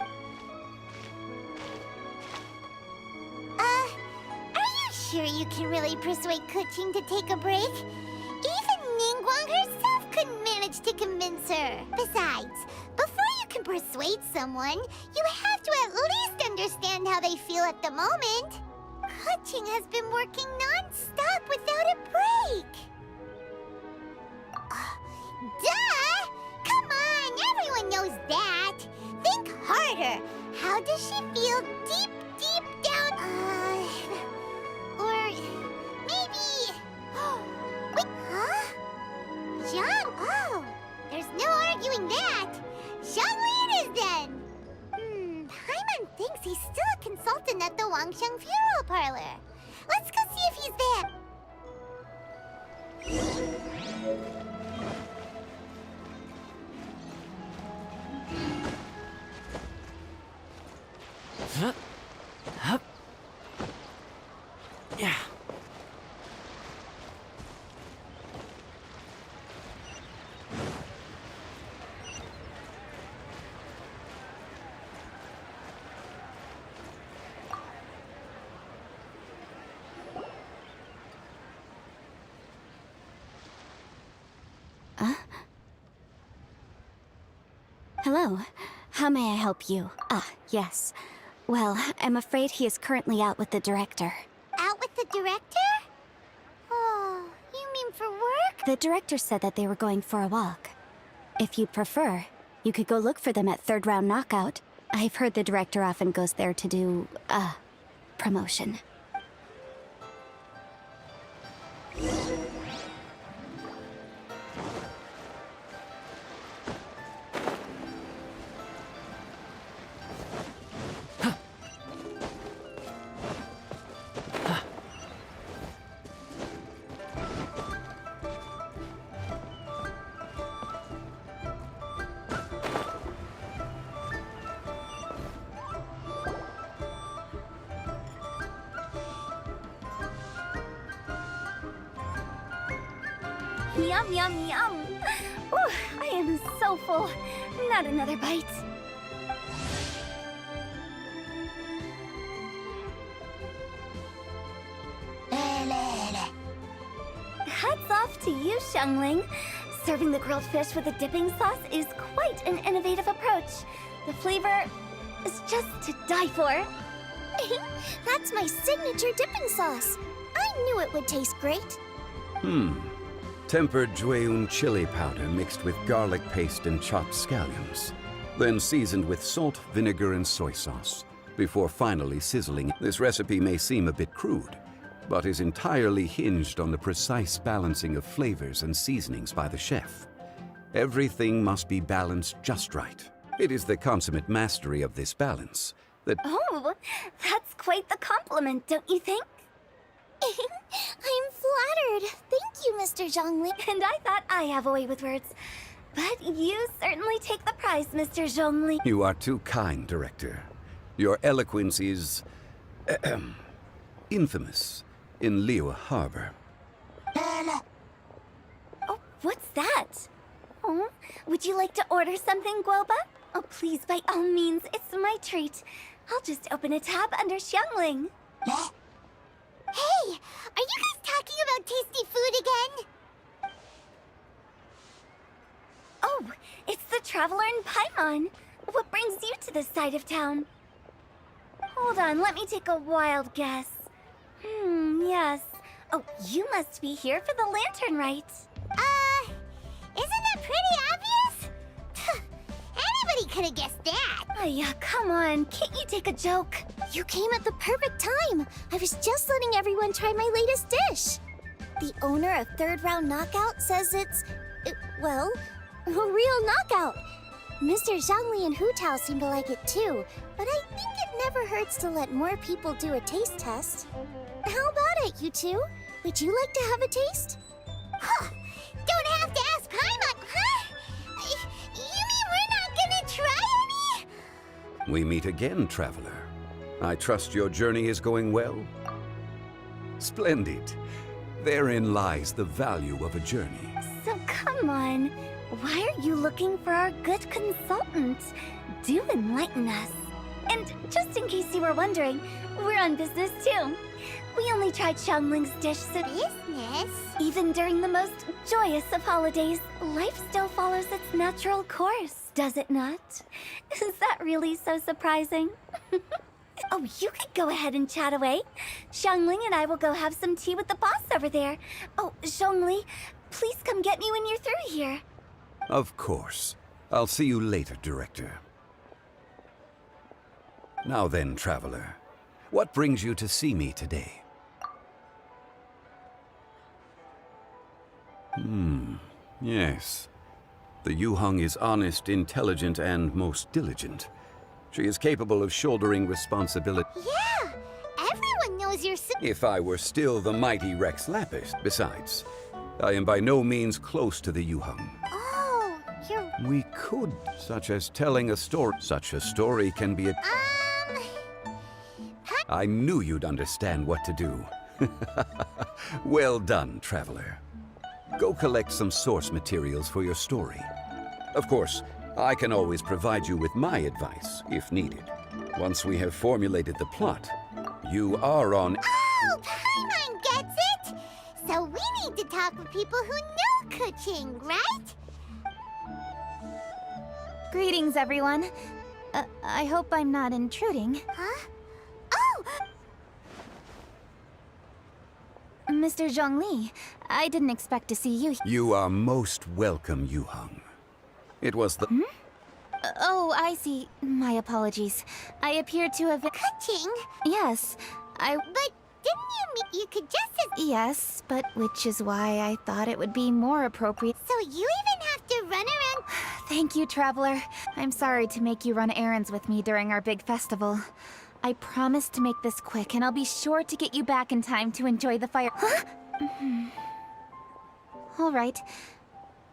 Sure you can really persuade Kuching to take a break? Even Ningguang herself couldn't manage to convince her. Besides, before you can persuade someone, you have to at least understand how they feel at the moment. Kuching has been working non-stop without a break. Duh! Come on, everyone knows that. Think harder. How does she feel deep down? Or maybe Yeah. Hello. How may I help you? Ah, yes. Well, I'm afraid he is currently out with the director. Out with the director? Oh, you mean for work? The director said that they were going for a walk. If you'd prefer, you could go look for them at Third Round Knockout. I've heard the director often goes there to do, promotion. Yum, yum, yum. Ooh, I am so full. Not another bite. Hats off to you, Xiangling. Serving the grilled fish with a dipping sauce is quite an innovative approach. The flavor is just to die for. That's my signature dipping sauce. I knew it would taste great. Tempered Jueyun chili powder mixed with garlic paste and chopped scallions. Then seasoned with salt, vinegar, and soy sauce, before finally sizzling. This recipe may seem a bit crude, but is entirely hinged on the precise balancing of flavors and seasonings by the chef. Everything must be balanced just right. It is the consummate mastery of this balance that... Oh, that's quite the compliment, don't you think? I'm flattered. Thank you, Mr. Zhongli. And I thought I have a way with words. But you certainly take the prize, Mr. Zhongli. You are too kind, Director. Your eloquence is... infamous in Liyue Harbor. Oh, what's that? Oh, would you like to order something, Guoba? Oh, please, by all means, it's my treat. I'll just open a tab under Xiangling. Hey, are you guys talking about tasty food again? Oh, it's the Traveler in Paimon. What brings you to this side of town? Hold on, let me take a wild guess. Yes. Oh, you must be here for the lantern rites. Isn't that pretty obvious? Anybody could have guessed that. Oh, yeah, come on. Can't you take a joke? You came at the perfect time. I was just letting everyone try my latest dish. The owner of Third Round Knockout says it's, well, a real knockout. Mr. Zhongli and Hu Tao seem to like it too, but I think it never hurts to let more people do a taste test. How about it, you two? Would you like to have a taste? Huh. Don't have to ask Paimon, huh? You mean we're not gonna try any? We meet again, Traveler. I trust your journey is going well? Splendid. Therein lies the value of a journey. So come on. Why are you looking for our good consultant? Do enlighten us. And just in case you were wondering, we're on business too. We only tried Xiangling's dish, so business? Even during the most joyous of holidays, life still follows its natural course, does it not? Is that really so surprising? Oh, you could go ahead and chat away. Xiangling and I will go have some tea with the boss over there. Oh, Zhongli, please come get me when you're through here. Of course. I'll see you later, Director. Now then, Traveler, what brings you to see me today? Yes. The Yuheng is honest, intelligent, and most diligent. She is capable of shouldering responsibility. Yeah! Everyone knows you're If I were still the mighty Rex Lapis. Besides, I am by no means close to the Yuheng. Oh, you're... We could, such as telling a story. Such a story can be a... I knew you'd understand what to do. Well done, traveler. Go collect some source materials for your story. Of course, I can always provide you with my advice, if needed. Once we have formulated the plot, you are on... Oh, Paimon gets it! So we need to talk with people who know Kuching, right? Greetings, everyone. I hope I'm not intruding. Huh? Oh! Mr. Zhongli, I didn't expect to see you. You are most welcome, Yuheng. It was the... Oh, I see. My apologies. I appear to have... Kuching? Yes, But didn't you mean you could just as... Yes, but which is why I thought it would be more appropriate. So you even have to run around... Thank you, Traveler. I'm sorry to make you run errands with me during our big festival. I promise to make this quick, and I'll be sure to get you back in time to enjoy the fire... Huh? All right.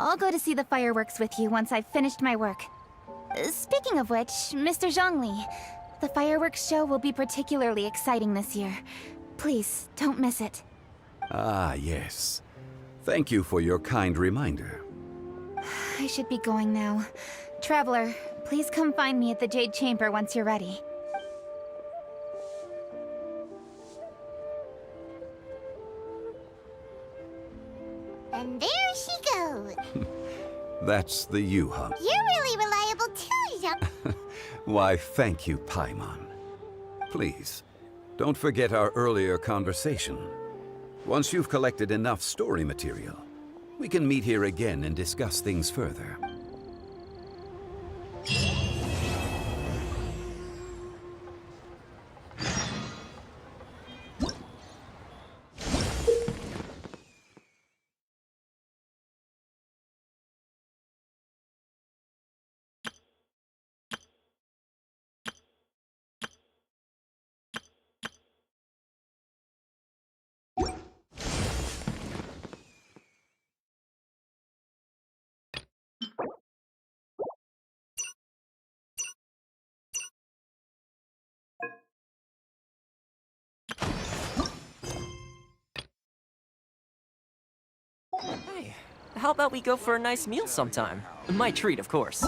I'll go to see the fireworks with you once I've finished my work. Speaking of which, Mr. Zhongli, the fireworks show will be particularly exciting this year. Please, don't miss it. Ah, yes. Thank you for your kind reminder. I should be going now. Traveler, please come find me at the Jade Chamber once you're ready. And there she goes. That's the Yuheng. You're really reliable too, Jean. Why, thank you, Paimon. Please, don't forget our earlier conversation. Once you've collected enough story material, we can meet here again and discuss things further. Hey, how about we go for a nice meal sometime? My treat, of course.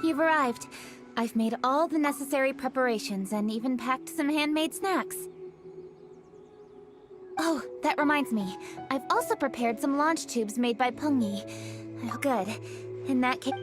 you've arrived. I've made all the necessary preparations and even packed some handmade snacks. Oh, that reminds me. I've also prepared some launch tubes made by Pengyi. Oh, good. In that case...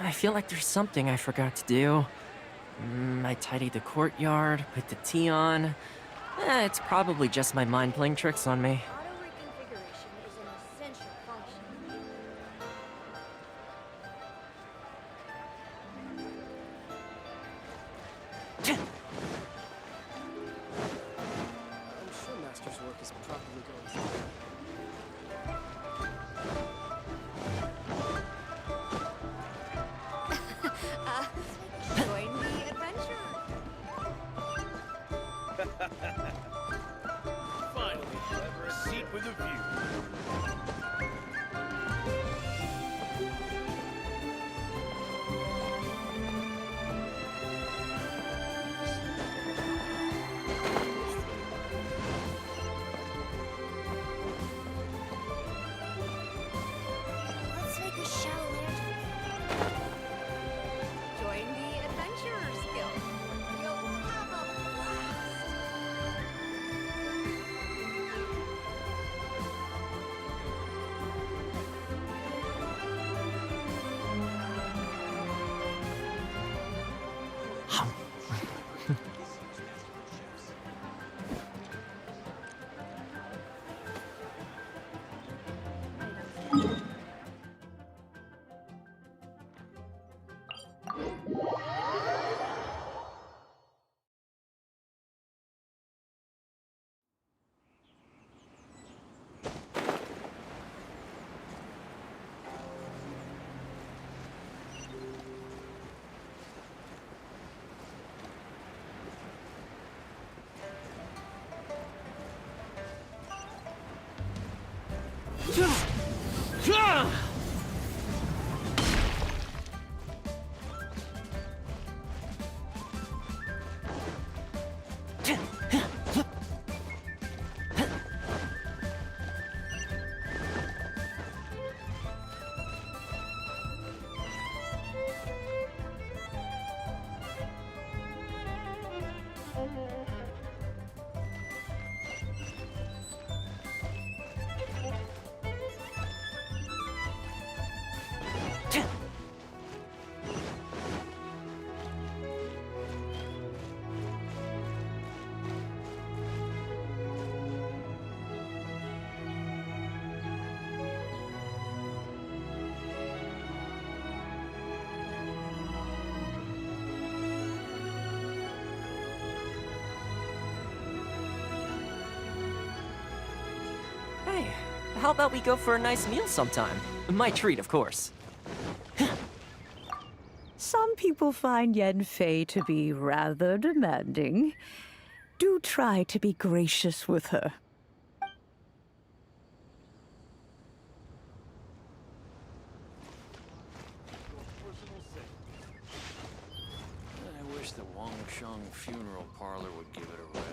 I feel like there's something I forgot to do. I tidied the courtyard, put the tea on. It's probably just my mind playing tricks on me. Finally, a seat with a view. Hey, how about we go for a nice meal sometime? My treat, of course. Some people find Yenfei to be rather demanding. Do try to be gracious with her. I wish the Wangsheng funeral parlor would give it a rest.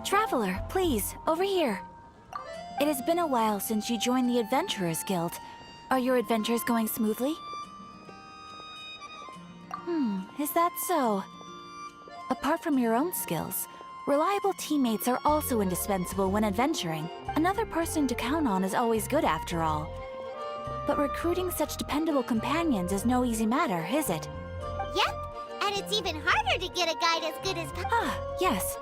Traveler, please, over here. It has been a while since you joined the Adventurers Guild. Are your adventures going smoothly? Is that so? Apart from your own skills, reliable teammates are also indispensable when adventuring. Another person to count on is always good after all. But recruiting such dependable companions is no easy matter, is it? Yep, and it's even harder to get a guide as good as... Yes.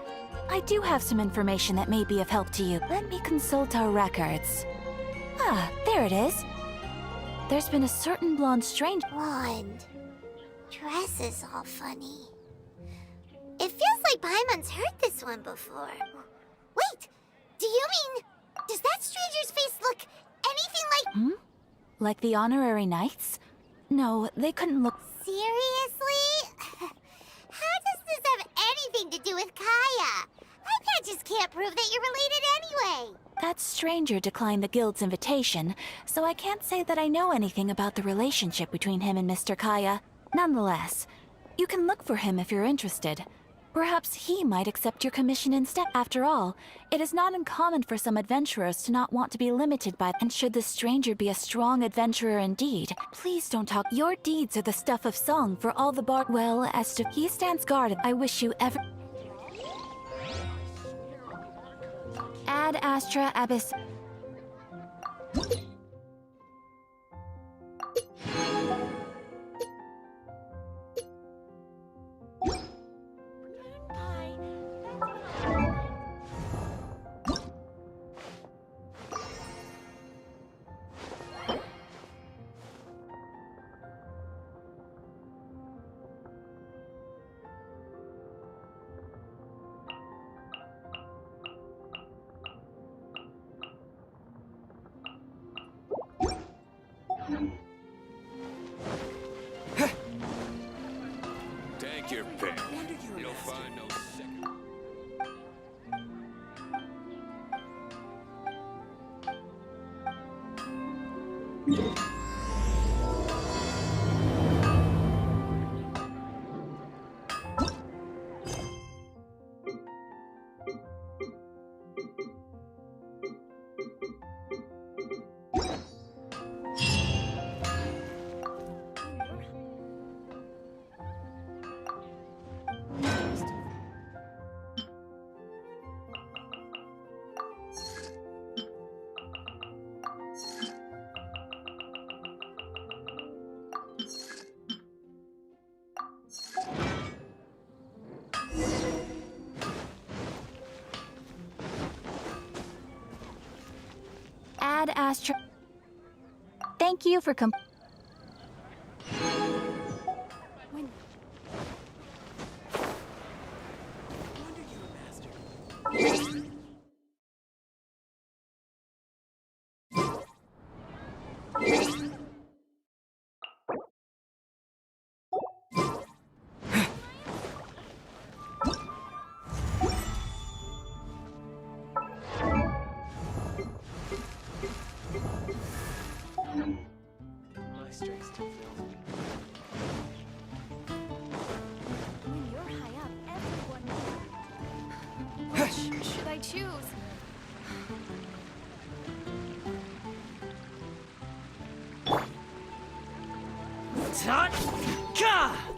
I do have some information that may be of help to you. Let me consult our records. There it is. There's been a certain blonde stranger... Blonde. Dress is all funny. It feels like Paimon's heard this one before. Wait! Do you mean... Does that stranger's face look Like the honorary knights? No, they couldn't look. Seriously? How does this have anything to do with Kaya? My patches can't prove that you're related anyway. That stranger declined the guild's invitation, so I can't say that I know anything about the relationship between him and Mr. Kaya. Nonetheless, you can look for him if you're interested. Perhaps he might accept your commission instead. After all, it is not uncommon for some adventurers to not want to be limited by. And should the stranger be a strong adventurer indeed, please don't talk. Your deeds are the stuff of song for all the bard. Well, as to he stands guard, I wish you ever. Ad Astra Abyss. Take your pick. You'll find no second. Ad Astra. Thank you for My strength's too filled. When you're high up, everyone. Which should I choose? Ka!